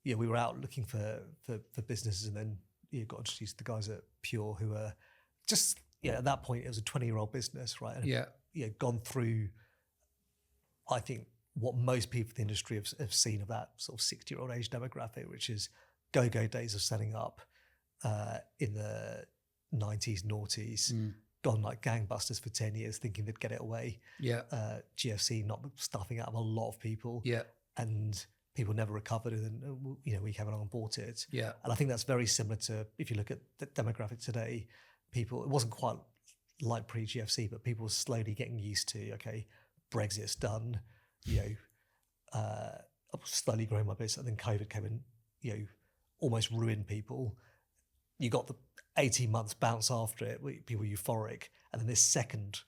S1: We were out looking for businesses, and then got introduced to the guys at Pure who were just at that point it was a 20-year-old business, right? And gone through, I think, what most people in the industry have seen of that sort of 60-year-old age demographic, which is go-go days of setting up in the 90s, noughties, gone like gangbusters for 10 years thinking they'd get it away. GFC not stuffing out of a lot of people. And people never recovered, and we came along and bought it. And I think that's very similar to, if you look at the demographic today, people, it wasn't quite like pre-GFC, but people were slowly getting used to, okay, Brexit's done, I was slowly growing my business, and then COVID came and almost ruined people. You got the 18 months bounce after it, people were euphoric, and then this second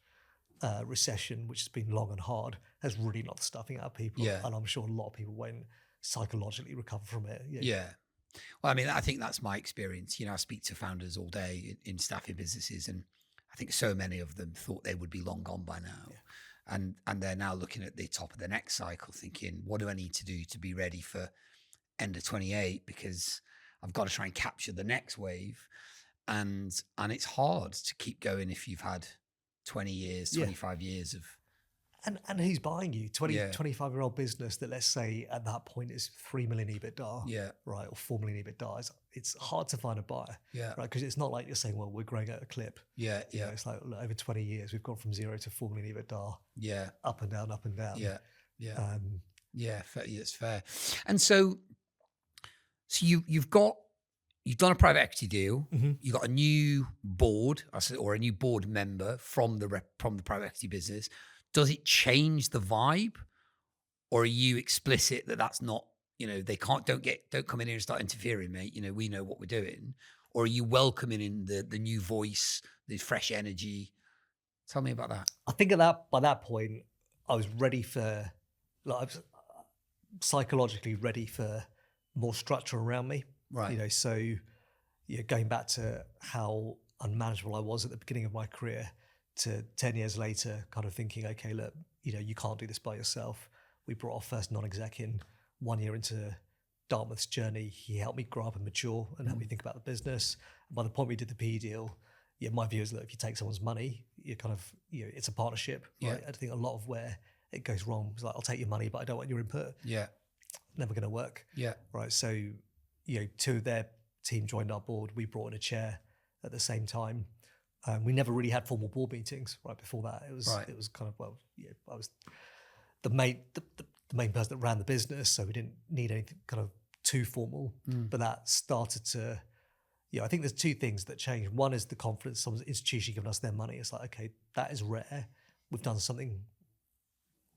S1: recession, which has been long and hard, has really knocked the stuffing out of people. And I'm sure a lot of people won't psychologically recover from it.
S2: Well, I mean, I think that's my experience. I speak to founders all day in staffing businesses, and I think so many of them thought they would be long gone by now. And they're now looking at the top of the next cycle thinking, what do I need to do to be ready for end of 28? Because I've got to try and capture the next wave. And it's hard to keep going if you've had 20 years, 25 years of...
S1: And who's buying you? 25-year-old business that, let's say, at that point is 3 million EBITDA, right, or 4 million EBITDA. It's hard to find a buyer, right? Because it's not like you're saying, well, we're growing at a clip. It's like, look, over 20 years, we've gone from 0 to 4 million EBITDA. Up and down, up and down.
S2: It's fair. And so you've done a private equity deal. You've got a new board or a new board member from the private equity business. Does it change the vibe, or are you explicit that that's not, they don't come in here and start interfering, mate. We know what we're doing. Or are you welcoming in the new voice, the fresh energy? Tell me about that.
S1: I think by that point, I was ready for, I was psychologically ready for more structure around me.
S2: Right.
S1: So going back to how unmanageable I was at the beginning of my career, to 10 years later, kind of thinking, okay, look, you can't do this by yourself. We brought our first non-exec in 1 year into Dartmouth's journey. He helped me grow up and mature and help me think about the business. And by the point we did the PE deal, my view is that if you take someone's money, you kind of, it's a partnership, right? I think a lot of where it goes wrong is like, I'll take your money, but I don't want your input. Never going to work. Right. So, two of their team joined our board. We brought in a chair at the same time. We never really had formal board meetings right before that. It was kind of, I was the main person that ran the business, so we didn't need anything kind of too formal. But that started to, I think there's two things that changed. One is the confidence someone's institutionally given us their money. It's like, okay, that is rare. We've done something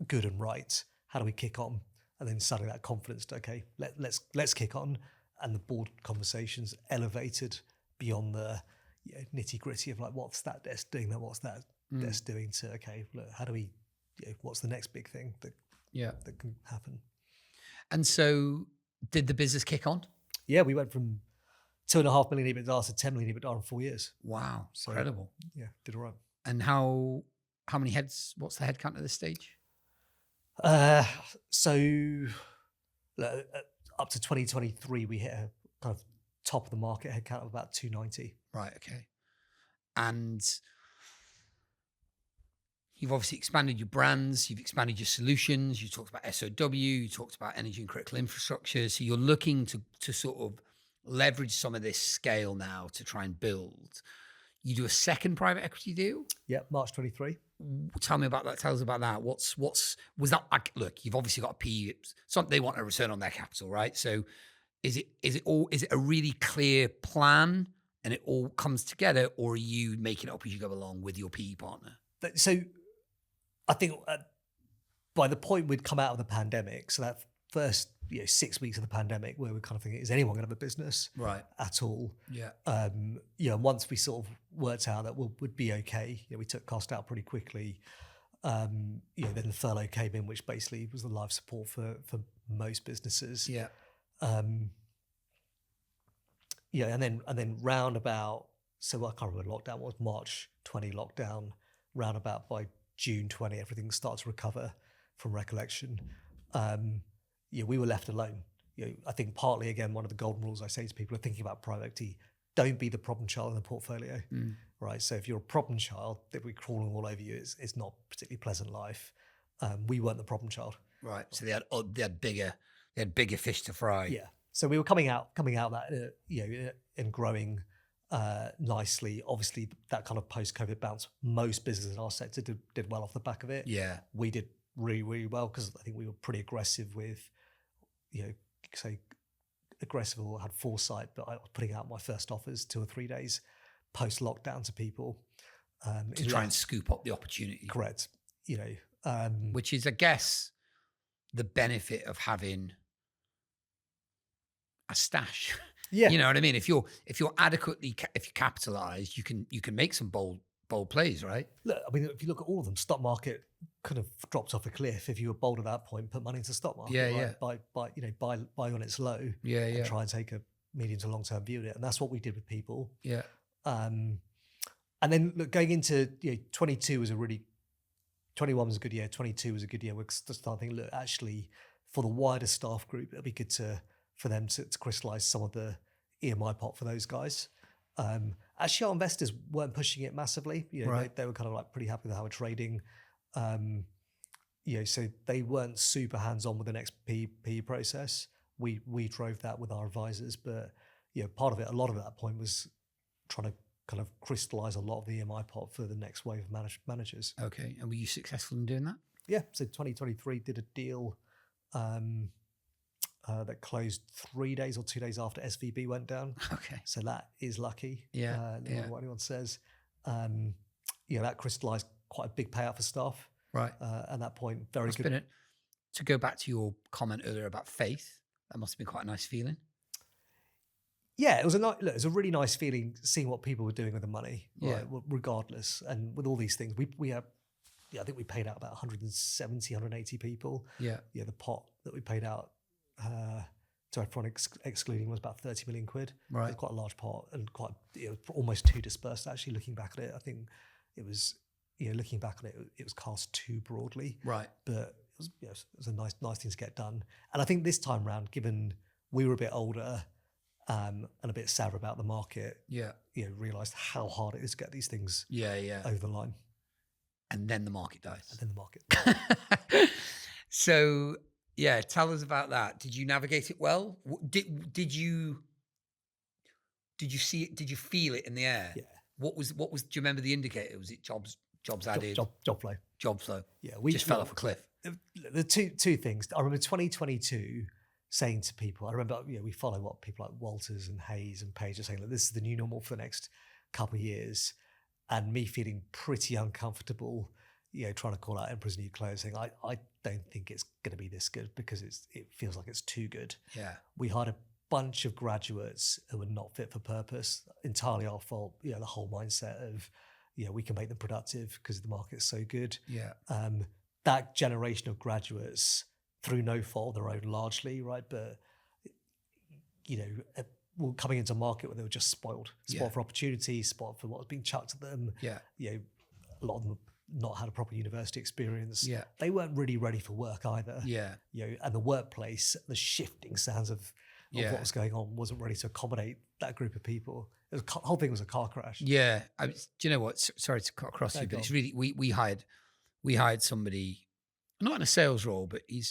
S1: good and right. How do we kick on? And then suddenly that confidence, okay, let's kick on. And the board conversations elevated beyond the nitty gritty of like, what's that desk doing? What's that desk doing? To, okay, look, how do we? What's the next big thing that can happen?
S2: And so, did the business kick on?
S1: Yeah, we went from 2.5 million EBITDA to 10 million EBITDA in 4 years.
S2: Wow, so, incredible.
S1: Yeah, did all right.
S2: And how many heads? What's the head count at this stage?
S1: So up to 2023, we hit a kind of top of the market headcount of about 290.
S2: Right. Okay. And you've obviously expanded your brands, you've expanded your solutions, you talked about SOW, you talked about energy and critical infrastructure. So you're looking to sort of leverage some of this scale now to try and build. You do a second private equity deal.
S1: Yeah, March 23.
S2: Tell me about that. Tell us about that. Was that like, look, you've obviously got a PE, they want a return on their capital, right? So is it a really clear plan and it all comes together, or are you making it up as you go along with your PE partner?
S1: So I think by the point we'd come out of the pandemic, so that first 6 weeks of the pandemic, where we're kind of thinking, is anyone going to have a business at all?
S2: Yeah.
S1: Once we sort of worked out that would be okay, we took cost out pretty quickly. Then the furlough came in, which basically was the life support for most businesses.
S2: Yeah.
S1: And then round about, so I can't remember lockdown was, March 20 lockdown, round about by June 20, everything starts to recover from recollection. We were left alone. I think partly, again, one of the golden rules I say to people are thinking about private equity, don't be the problem child in the portfolio, right? So if you're a problem child, they'll be crawling all over you. It's not a particularly pleasant life. We weren't the problem child.
S2: Right. So they had bigger fish to fry.
S1: Yeah. So we were coming out that, and growing nicely. Obviously, that kind of post-COVID bounce, most businesses in our sector did well off the back of it.
S2: Yeah.
S1: We did really, really well because I think we were pretty aggressive with, aggressive or had foresight, but I was putting out my first offers 2 or 3 days post-lockdown to people.
S2: To try and scoop up the opportunity.
S1: Correct.
S2: Which is, I guess, the benefit of having a stash.
S1: Yeah.
S2: You know what I mean? If you're adequately, if you're capitalized, you can make some bold plays, right?
S1: Look, I mean, if you look at all of them, stock market kind of dropped off a cliff. If you were bold at that point, put money into the stock market.
S2: Yeah,
S1: right? Buy when it's low.
S2: Yeah,
S1: and try and take a medium to long term view of it, and that's what we did with people.
S2: Yeah.
S1: And then look, going into 22 was 21 was a good year. 22 was a good year. We're starting thinking, look, actually, for the wider staff group, it'd be good for them to crystallize some of the EMI pot for those guys. Actually, our investors weren't pushing it massively.
S2: Right.
S1: They were kind of like pretty happy with how we're trading. So they weren't super hands-on with the next PE process. We drove that with our advisors, but part of it, a lot of it at that point was trying to kind of crystallize a lot of the EMI pot for the next wave of managers.
S2: Okay, and were you successful in doing that?
S1: Yeah, so 2023 did a deal that closed 3 days or 2 days after SVB went down.
S2: Okay.
S1: So that is lucky.
S2: Yeah.
S1: No matter what anyone says. That crystallized quite a big payout for staff.
S2: Right.
S1: At that point, very good.
S2: To go back to your comment earlier about faith, that must have been quite a nice feeling.
S1: Yeah, it was a really nice feeling seeing what people were doing with the money, right?
S2: Yeah.
S1: Regardless. And with all these things, we have, I think we paid out about 170, 180 people.
S2: Yeah.
S1: The pot that we paid out to everyone excluding was about 30 million quid.
S2: Right.
S1: It was quite a large pot and quite almost too dispersed. Actually, looking back at it, I think it was looking back on it, it was cast too broadly.
S2: Right.
S1: But it was a nice thing to get done. And I think this time round, given we were a bit older and a bit sadder about the market, realised how hard it is to get these things over the line.
S2: And then the market dies. So. Yeah, tell us about that. Did you navigate it well? Did you see it? Did you feel it in the air?
S1: Yeah.
S2: What was? Do you remember the indicator? Was it jobs added?
S1: Job flow.
S2: Job flow.
S1: Yeah,
S2: we just fell off a cliff.
S1: The two things. I remember 2022 saying to people. I remember we follow what people like Walters and Hayes and Page are saying. Like, this is the new normal for the next couple of years, and me feeling pretty uncomfortable. Trying to call out Emperor's New Clothes, saying I don't think it's going to be this good because it feels like it's too good.
S2: Yeah,
S1: we hired a bunch of graduates who were not fit for purpose, entirely our fault. The whole mindset of we can make them productive because the market's so good.
S2: Yeah,
S1: that generation of graduates, through no fault of their own, largely, right, but were coming into a market where they were just spoiled for opportunity, spoiled for what was being chucked at them.
S2: Yeah,
S1: a lot of them not had a proper university experience.
S2: Yeah.
S1: They weren't really ready for work either.
S2: Yeah.
S1: And the workplace, the shifting sands of what was going on wasn't ready to accommodate that group of people. The whole thing was a car crash.
S2: Yeah. Do you know what? Sorry to cut across you, but it's really, we hired somebody, not in a sales role, but he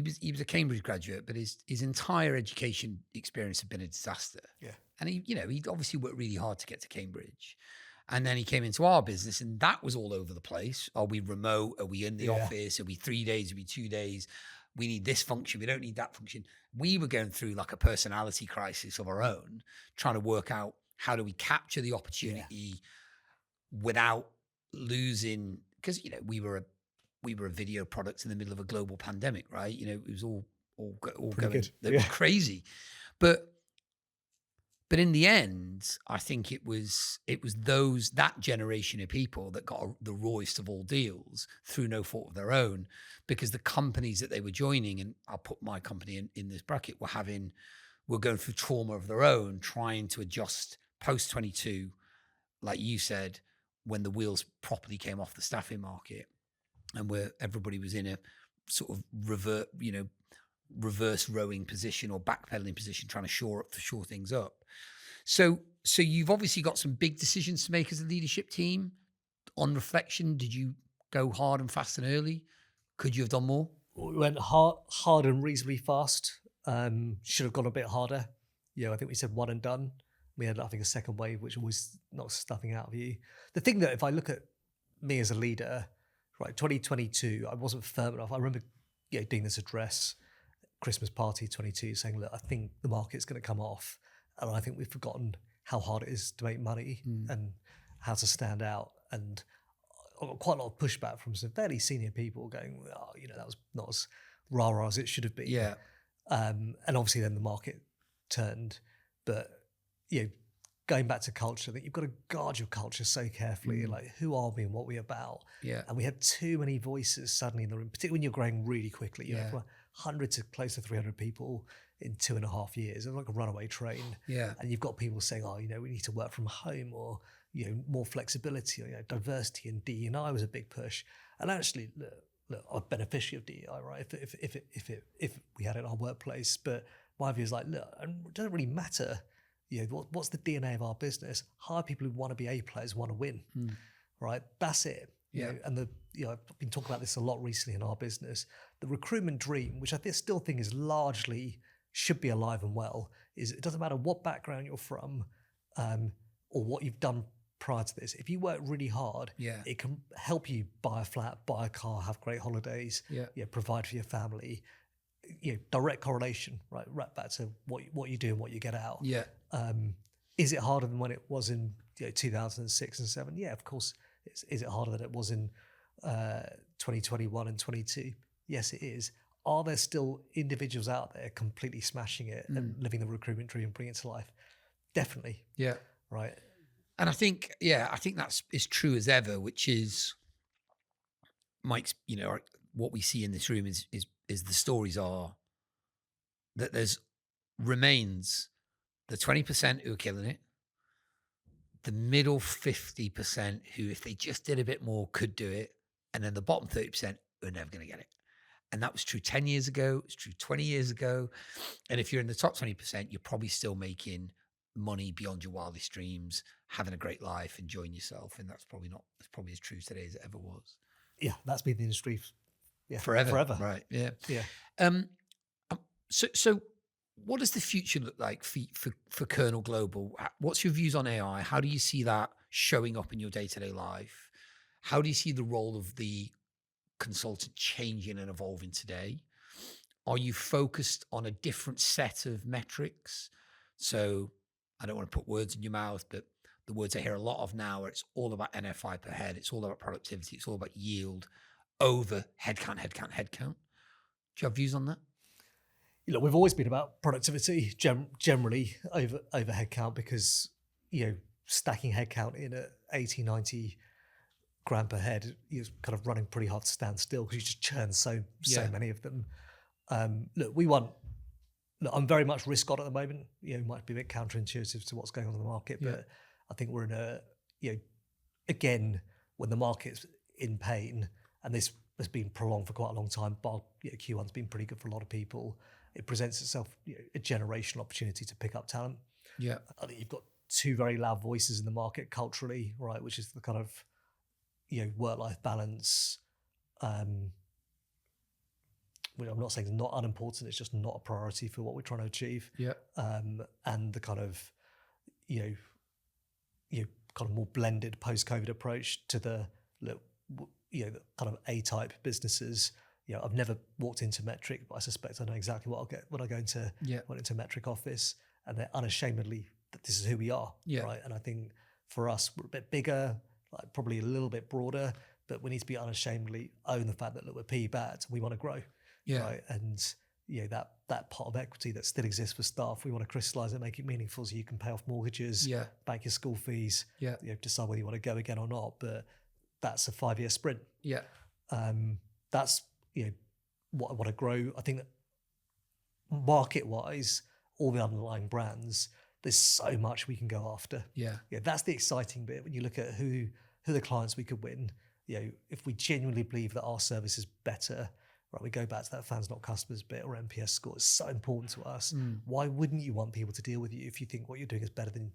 S2: was a Cambridge graduate, but his entire education experience had been a disaster.
S1: Yeah.
S2: And he obviously worked really hard to get to Cambridge. And then he came into our business and that was all over the place. Are we remote? Are we in the office? Are we 3 days? Are we 2 days? We need this function. We don't need that function. We were going through like a personality crisis of our own, trying to work out how do we capture the opportunity without losing, because, we were a video product in the middle of a global pandemic, right? It was all going crazy. But in the end, I think it was that generation of people that got the rawest of all deals through no fault of their own, because the companies that they were joining, and I'll put my company in this bracket, were going through trauma of their own, trying to adjust post 22, like you said, when the wheels properly came off the staffing market, and where everybody was in a sort of reverse rowing position or backpedaling position, trying to shore things up. So you've obviously got some big decisions to make as a leadership team. On reflection, did you go hard and fast and early? Could you have done more?
S1: We went hard and reasonably fast. Should have gone a bit harder. I think we said one and done. We had, I think, a second wave, which always knocks stuffing out of you. The thing that, if I look at me as a leader, right, 2022, I wasn't firm enough. I remember doing this address, Christmas party 22, saying, look, I think the market's going to come off. And I think we've forgotten how hard it is to make money and how to stand out. And I got quite a lot of pushback from some fairly senior people going, that was not as rah-rah as it should have been.
S2: Yeah.
S1: And obviously then the market turned. But, going back to culture, that you've got to guard your culture so carefully. Like, who are we and what are we about?
S2: Yeah.
S1: And we had too many voices suddenly in the room, particularly when you're growing really quickly. From 100 to close to 300 people in 2.5 years. It's like a runaway train.
S2: Yeah.
S1: And you've got people saying, we need to work from home, or, more flexibility, or, diversity and DEI was a big push. And actually, look, I'm a beneficiary of DEI, right? If we had it in our workplace. But my view is like, look, it doesn't really matter. What's the DNA of our business? Hire people who want to be A players, want to win, right? That's it. And I've been talking about this a lot recently in our business. The recruitment dream, which I still think is largely should be alive and well, is it doesn't matter what background you're from or what you've done prior to this. If you work really hard, it can help you buy a flat, buy a car, have great holidays, provide for your family. Direct correlation, right? Right back to what you do and what you get out.
S2: Yeah.
S1: Is it harder than when it was in 2006 and 2007? Yeah, of course. Is it harder than it was in 2021 and 22? Yes, it is. Are there still individuals out there completely smashing it and living the recruitment dream and bringing it to life? Definitely.
S2: Yeah.
S1: Right.
S2: And I think that's as true as ever, which is Mike's, what we see in this room is the stories are that remains the 20% who are killing it, the middle 50% who, if they just did a bit more, could do it, and then the bottom 30% who are never going to get it. And that was true 10 years ago. It's true 20 years ago. And if you're in the top 20%, you're probably still making money beyond your wildest dreams, having a great life, enjoying yourself. And that's probably as true today as it ever was.
S1: Yeah, that's been the industry
S2: forever. Right. Yeah.
S1: Yeah.
S2: So what does the future look like for Kernel Global? What's your views on AI? How do you see that showing up in your day-to-day life? How do you see the role of the consultant changing and evolving today? Are you focused on a different set of metrics? So I don't want to put words in your mouth, but the words I hear a lot of now are it's all about NFI per head. It's all about productivity. It's all about yield over headcount. Do you have views on that?
S1: We've always been about productivity generally over headcount, because, stacking headcount in at 80, 90 grand per head, you're kind of running pretty hard to stand still because you just churn so many of them. I'm very much risk on at the moment. It might be a bit counterintuitive to what's going on in the market, but I think we're in again, when the market's in pain, and this has been prolonged for quite a long time, but Q1's been pretty good for a lot of people. It presents itself a generational opportunity to pick up talent.
S2: Yeah.
S1: I think you've got two very loud voices in the market culturally, right, which is the kind of work-life balance. Which I'm not saying it's not unimportant, it's just not a priority for what we're trying to achieve.
S2: Yeah.
S1: And the kind of kind of more blended post-COVID approach to the kind of A-type businesses. I've never walked into Metric, but I suspect I know exactly what I'll get when I go into Metric office, and they're unashamedly that this is who we are, right? And I think for us, we're a bit bigger, like probably a little bit broader, but we need to be unashamedly own the fact that look, we're PE-backed, we want to grow, right? And that pot of equity that still exists for staff, we want to crystallize it, make it meaningful, so you can pay off mortgages, bank your school fees, decide whether you want to go again or not. But that's a 5-year sprint. That's what I want to grow. I think that market-wise, all the underlying brands, there's so much we can go after. That's the exciting bit when you look at who the clients we could win. If we genuinely believe that our service is better, right? We go back to that fans not customers bit, or NPS score. It's so important to us. Why wouldn't you want people to deal with you if you think what you're doing is better than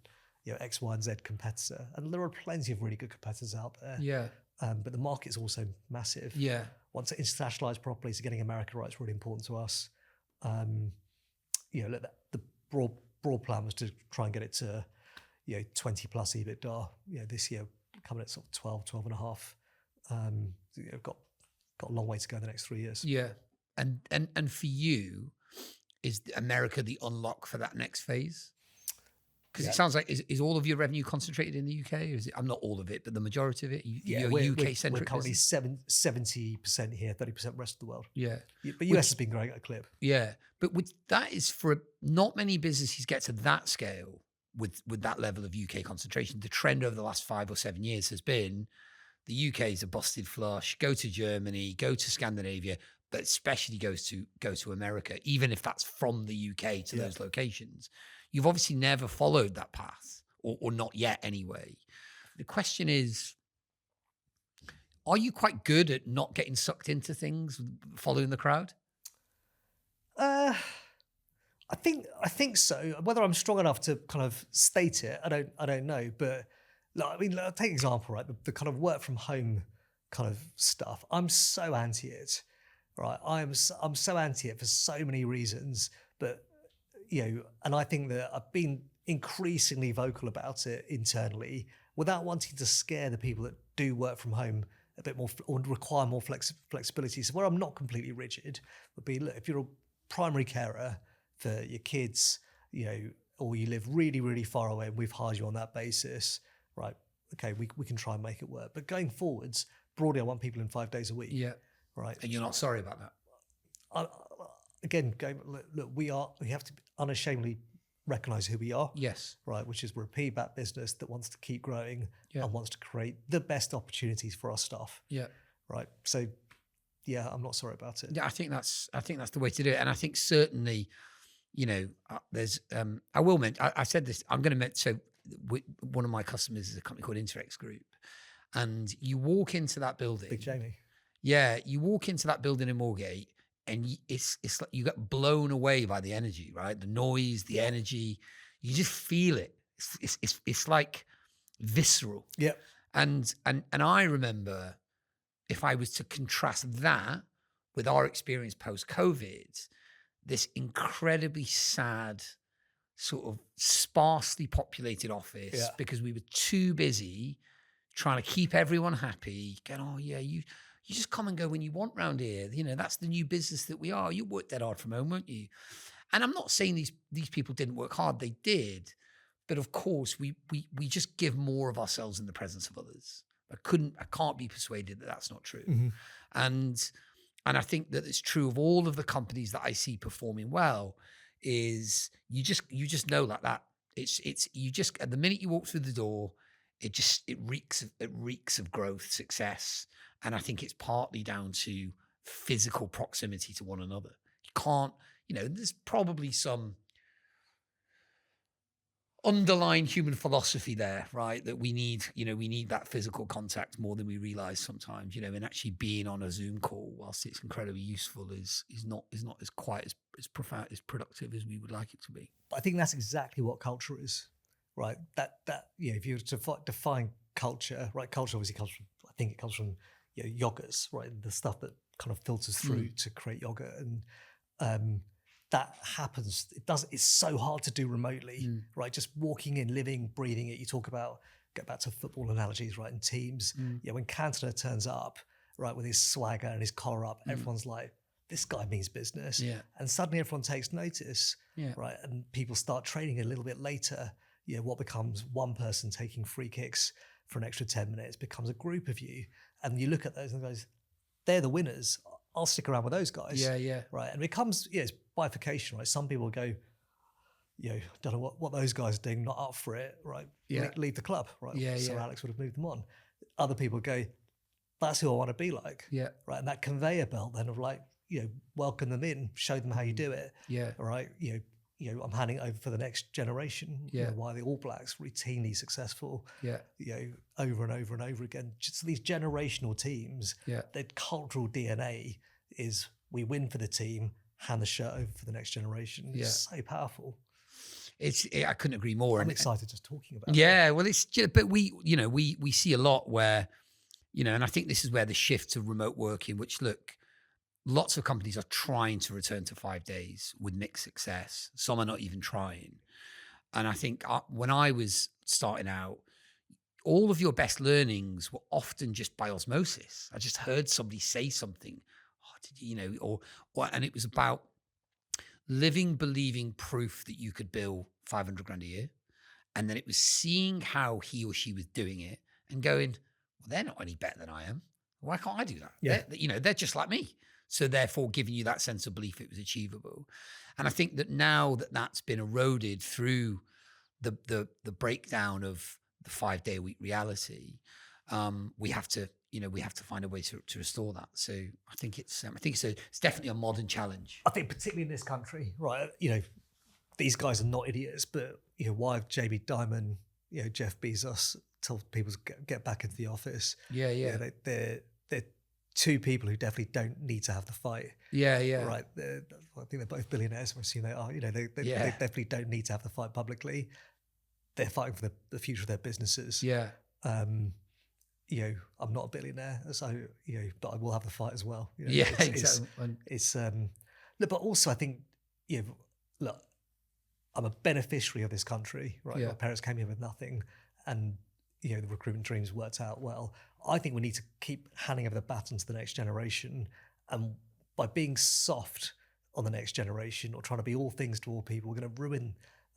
S1: X, Y, and Z competitor? And there are plenty of really good competitors out there. But the market's also massive. Once it internationalized properly, so getting America right is really important to us. Look, the broad plan was to try and get it to 20 plus EBITDA. This year coming at sort of 12 and a half. Got a long way to go the next 3 years.
S2: And for you, is America the unlock for that next phase? Because it sounds like, is all of your revenue concentrated in the UK? Or is it, I'm not all of it, but the majority of it? You're UK-centric.
S1: We're currently 70% here, 30% rest of the world. But US has been growing at a clip.
S2: But that is for not many businesses get to that scale with that level of UK concentration. The trend over the last 5 or 7 years has been the UK is a busted flush. Go to Germany, go to Scandinavia, but especially go to America, even if that's from the UK to those locations. You've obviously never followed that path, or not yet anyway. The question is, are you quite good at not getting sucked into things, following the crowd?
S1: I think so. Whether I'm strong enough to kind of state it, I don't know. But I mean, I'll take an example, right? The kind of work from home kind of stuff. I'm so anti it, right? I'm so anti it for so many reasons. But and I think that I've been increasingly vocal about it internally, without wanting to scare the people that do work from home a bit more, or require more flexibility. So where I'm not completely rigid would be, look, if you're a primary carer for your kids, or you live really, really far away and we've hired you on that basis, right? Okay, we can try and make it work. But going forwards, broadly, I want people in 5 days a week. Right.
S2: And you're not sorry about that?
S1: Again, look, we have to unashamedly recognize who we are. Right, which is we're a PE-backed business that wants to keep growing and wants to create the best opportunities for our staff. Right. So I'm not sorry about it.
S2: I think that's the way to do it. And I think certainly, there's I will mention, I said this, I'm going to mention, so one of my customers is a company called Interex Group, and you walk into that building.
S1: Big Jamie.
S2: You walk into that building in Moorgate, and it's like you get blown away by the energy, right? The noise, the energy, you just feel it. It's like visceral. And I remember, if I was to contrast that with our experience post-COVID, this incredibly sad, sort of sparsely populated office, because we were too busy trying to keep everyone happy. Going, you just come and go when you want round here. That's the new business that we are. You worked that hard from home, weren't you? And I'm not saying these people didn't work hard. They did. But of course, we just give more of ourselves in the presence of others. I can't be persuaded that that's not true. And I think that it's true of all of the companies that I see performing well, is you just know like that. It's you just, at the minute you walk through the door, it reeks of growth, success. And I think it's partly down to physical proximity to one another. You can't, there's probably some underlying human philosophy there, right? That we need that physical contact more than we realize sometimes, and actually being on a Zoom call, whilst it's incredibly useful, is not as quite as profound, as productive as we would like it to be.
S1: But I think that's exactly what culture is, right? That if you were to define culture, right? Culture obviously comes from, I think it comes from yogurts, right? The stuff that kind of filters through to create yogurt, and that happens. It's so hard to do remotely, right? Just walking in, living, breathing it. You talk about, get back to football analogies, right? In teams, when Cantona turns up, right, with his swagger and his collar up, everyone's like, this guy means business.
S2: Yeah.
S1: And suddenly everyone takes notice, right? And people start training a little bit later. What becomes one person taking free kicks for an extra 10 minutes becomes a group of you. And you look at those and goes, they're the winners. I'll stick around with those guys.
S2: Yeah.
S1: Right. And it becomes, it's bifurcation, right? Some people go, don't know what those guys are doing, not up for it, right?
S2: Yeah.
S1: Leave the club, right?
S2: Yeah,
S1: so Alex would have moved them on. Other people go, that's who I want to be like.
S2: Yeah.
S1: Right. And that conveyor belt then of like, welcome them in, show them how you do it.
S2: Yeah.
S1: Right. I'm handing it over for the next generation.
S2: Yeah.
S1: Why the All Blacks routinely successful.
S2: Yeah.
S1: Over and over and over again. Just these generational teams.
S2: Yeah.
S1: Their cultural DNA is we win for the team, hand the shirt over for the next generation. It's so powerful.
S2: I couldn't agree more.
S1: I'm excited just talking about it.
S2: Yeah, well, but we see a lot where, and I think this is where the shift to remote working, which lots of companies are trying to return to 5 days with mixed success. Some are not even trying. And I think when I was starting out, all of your best learnings were often just by osmosis. I just heard somebody say something, and it was about living, believing proof that you could bill 500 grand a year. And then it was seeing how he or she was doing it and going, well, they're not any better than I am. Why can't I do that?
S1: Yeah.
S2: They're just like me. So therefore giving you that sense of belief it was achievable. And I think that now that that's been eroded through the breakdown of the 5 day a week reality, we have to find a way to restore that. So I think it's definitely a modern challenge.
S1: I think particularly in this country, right? These guys are not idiots, but why have Jamie Dimon, Jeff Bezos told people to get back into the office?
S2: Yeah.
S1: They're two people who definitely don't need to have the fight.
S2: Yeah.
S1: Right. I think they're both billionaires. I assume they are. They definitely don't need to have the fight publicly. They're fighting for the future of their businesses.
S2: Yeah.
S1: I'm not a billionaire, so but I will have the fight as well.
S2: Exactly.
S1: But also I think look, I'm a beneficiary of this country, right?
S2: Yeah.
S1: My parents came here with nothing, and the recruitment dreams worked out well. I think we need to keep handing over the baton to the next generation, and by being soft on the next generation or trying to be all things to all people, we're going to ruin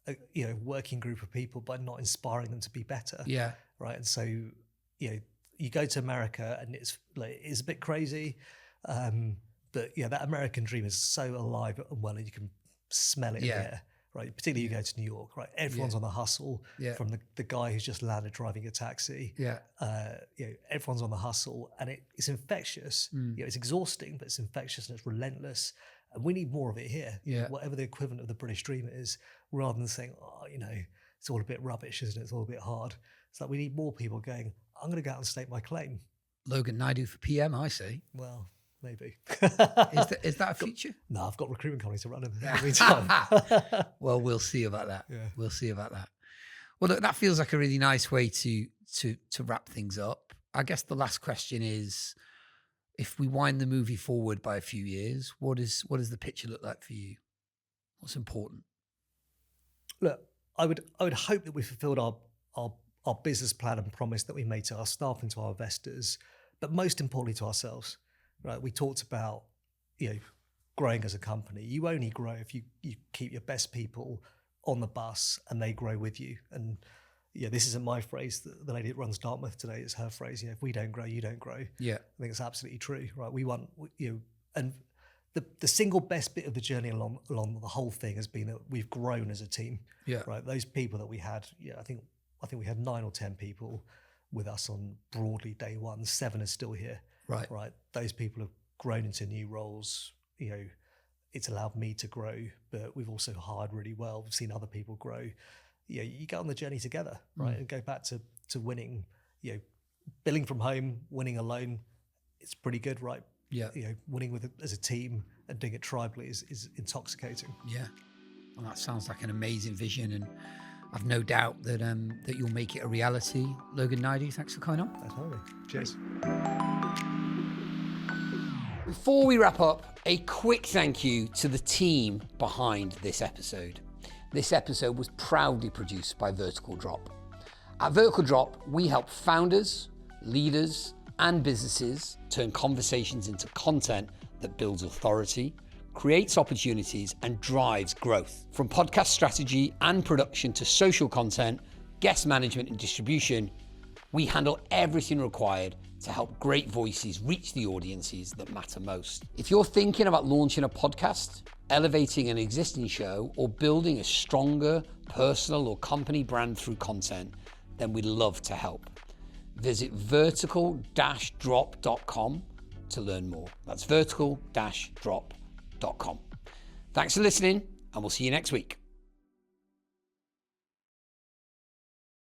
S1: a working group of people by not inspiring them to be better.
S2: Yeah.
S1: Right. And so you go to America and it's a bit crazy, but that American dream is so alive and well, and you can smell it in there. Right, particularly you go to New York, right? Everyone's on the hustle, from the guy who's just landed driving a taxi. Everyone's on the hustle, and it's infectious. It's exhausting, but it's infectious and it's relentless. And we need more of it here. Whatever the equivalent of the British dream is, rather than saying, it's all a bit rubbish, isn't it? It's all a bit hard. It's like we need more people going, I'm going to go out and state my claim.
S2: Logan Naidu for PM, I say.
S1: Well, maybe.
S2: Is that a future?
S1: No, I've got recruitment companies to run in the meantime.
S2: Well, we'll see about that.
S1: Yeah.
S2: We'll see about that. Well, look, that feels like a really nice way to wrap things up. I guess the last question is, if we wind the movie forward by a few years, what does the picture look like for you? What's important?
S1: Look, I would hope that we fulfilled our business plan and promise that we made to our staff and to our investors, but most importantly to ourselves. Right, we talked about growing as a company. You only grow if you keep your best people on the bus and they grow with you. And this isn't my phrase. The lady that runs Dartmouth today, it's her phrase. If we don't grow, you don't grow. Yeah, I think it's absolutely true. Right, we want and the single best bit of the journey along the whole thing has been that we've grown as a team. Yeah, right. Those people that we had, I think we had 9 or 10 people with us on broadly day one. 7 are still here. Right. Those people have grown into new roles. It's allowed me to grow, but we've also hired really well. We've seen other people grow. you get on the journey together, right? And go back to winning, billing from home, winning alone. It's pretty good, right?
S2: Yeah.
S1: Winning as a team and doing it tribally is intoxicating.
S2: Yeah. Well, that sounds like an amazing vision, and I've no doubt that that you'll make it a reality. Logan Naidu, thanks for coming on.
S1: That's lovely. Cheers.
S2: Before we wrap up, a quick thank you to the team behind this episode. This episode was proudly produced by Vertical Drop. At Vertical Drop, we help founders, leaders, and businesses turn conversations into content that builds authority, creates opportunities, and drives growth. From podcast strategy and production to social content, guest management and distribution, we handle everything required to help great voices reach the audiences that matter most. If you're thinking about launching a podcast, elevating an existing show, or building a stronger personal or company brand through content, then we'd love to help. Visit vertical-drop.com to learn more. That's vertical-drop.com. Thanks for listening, and we'll see you next week.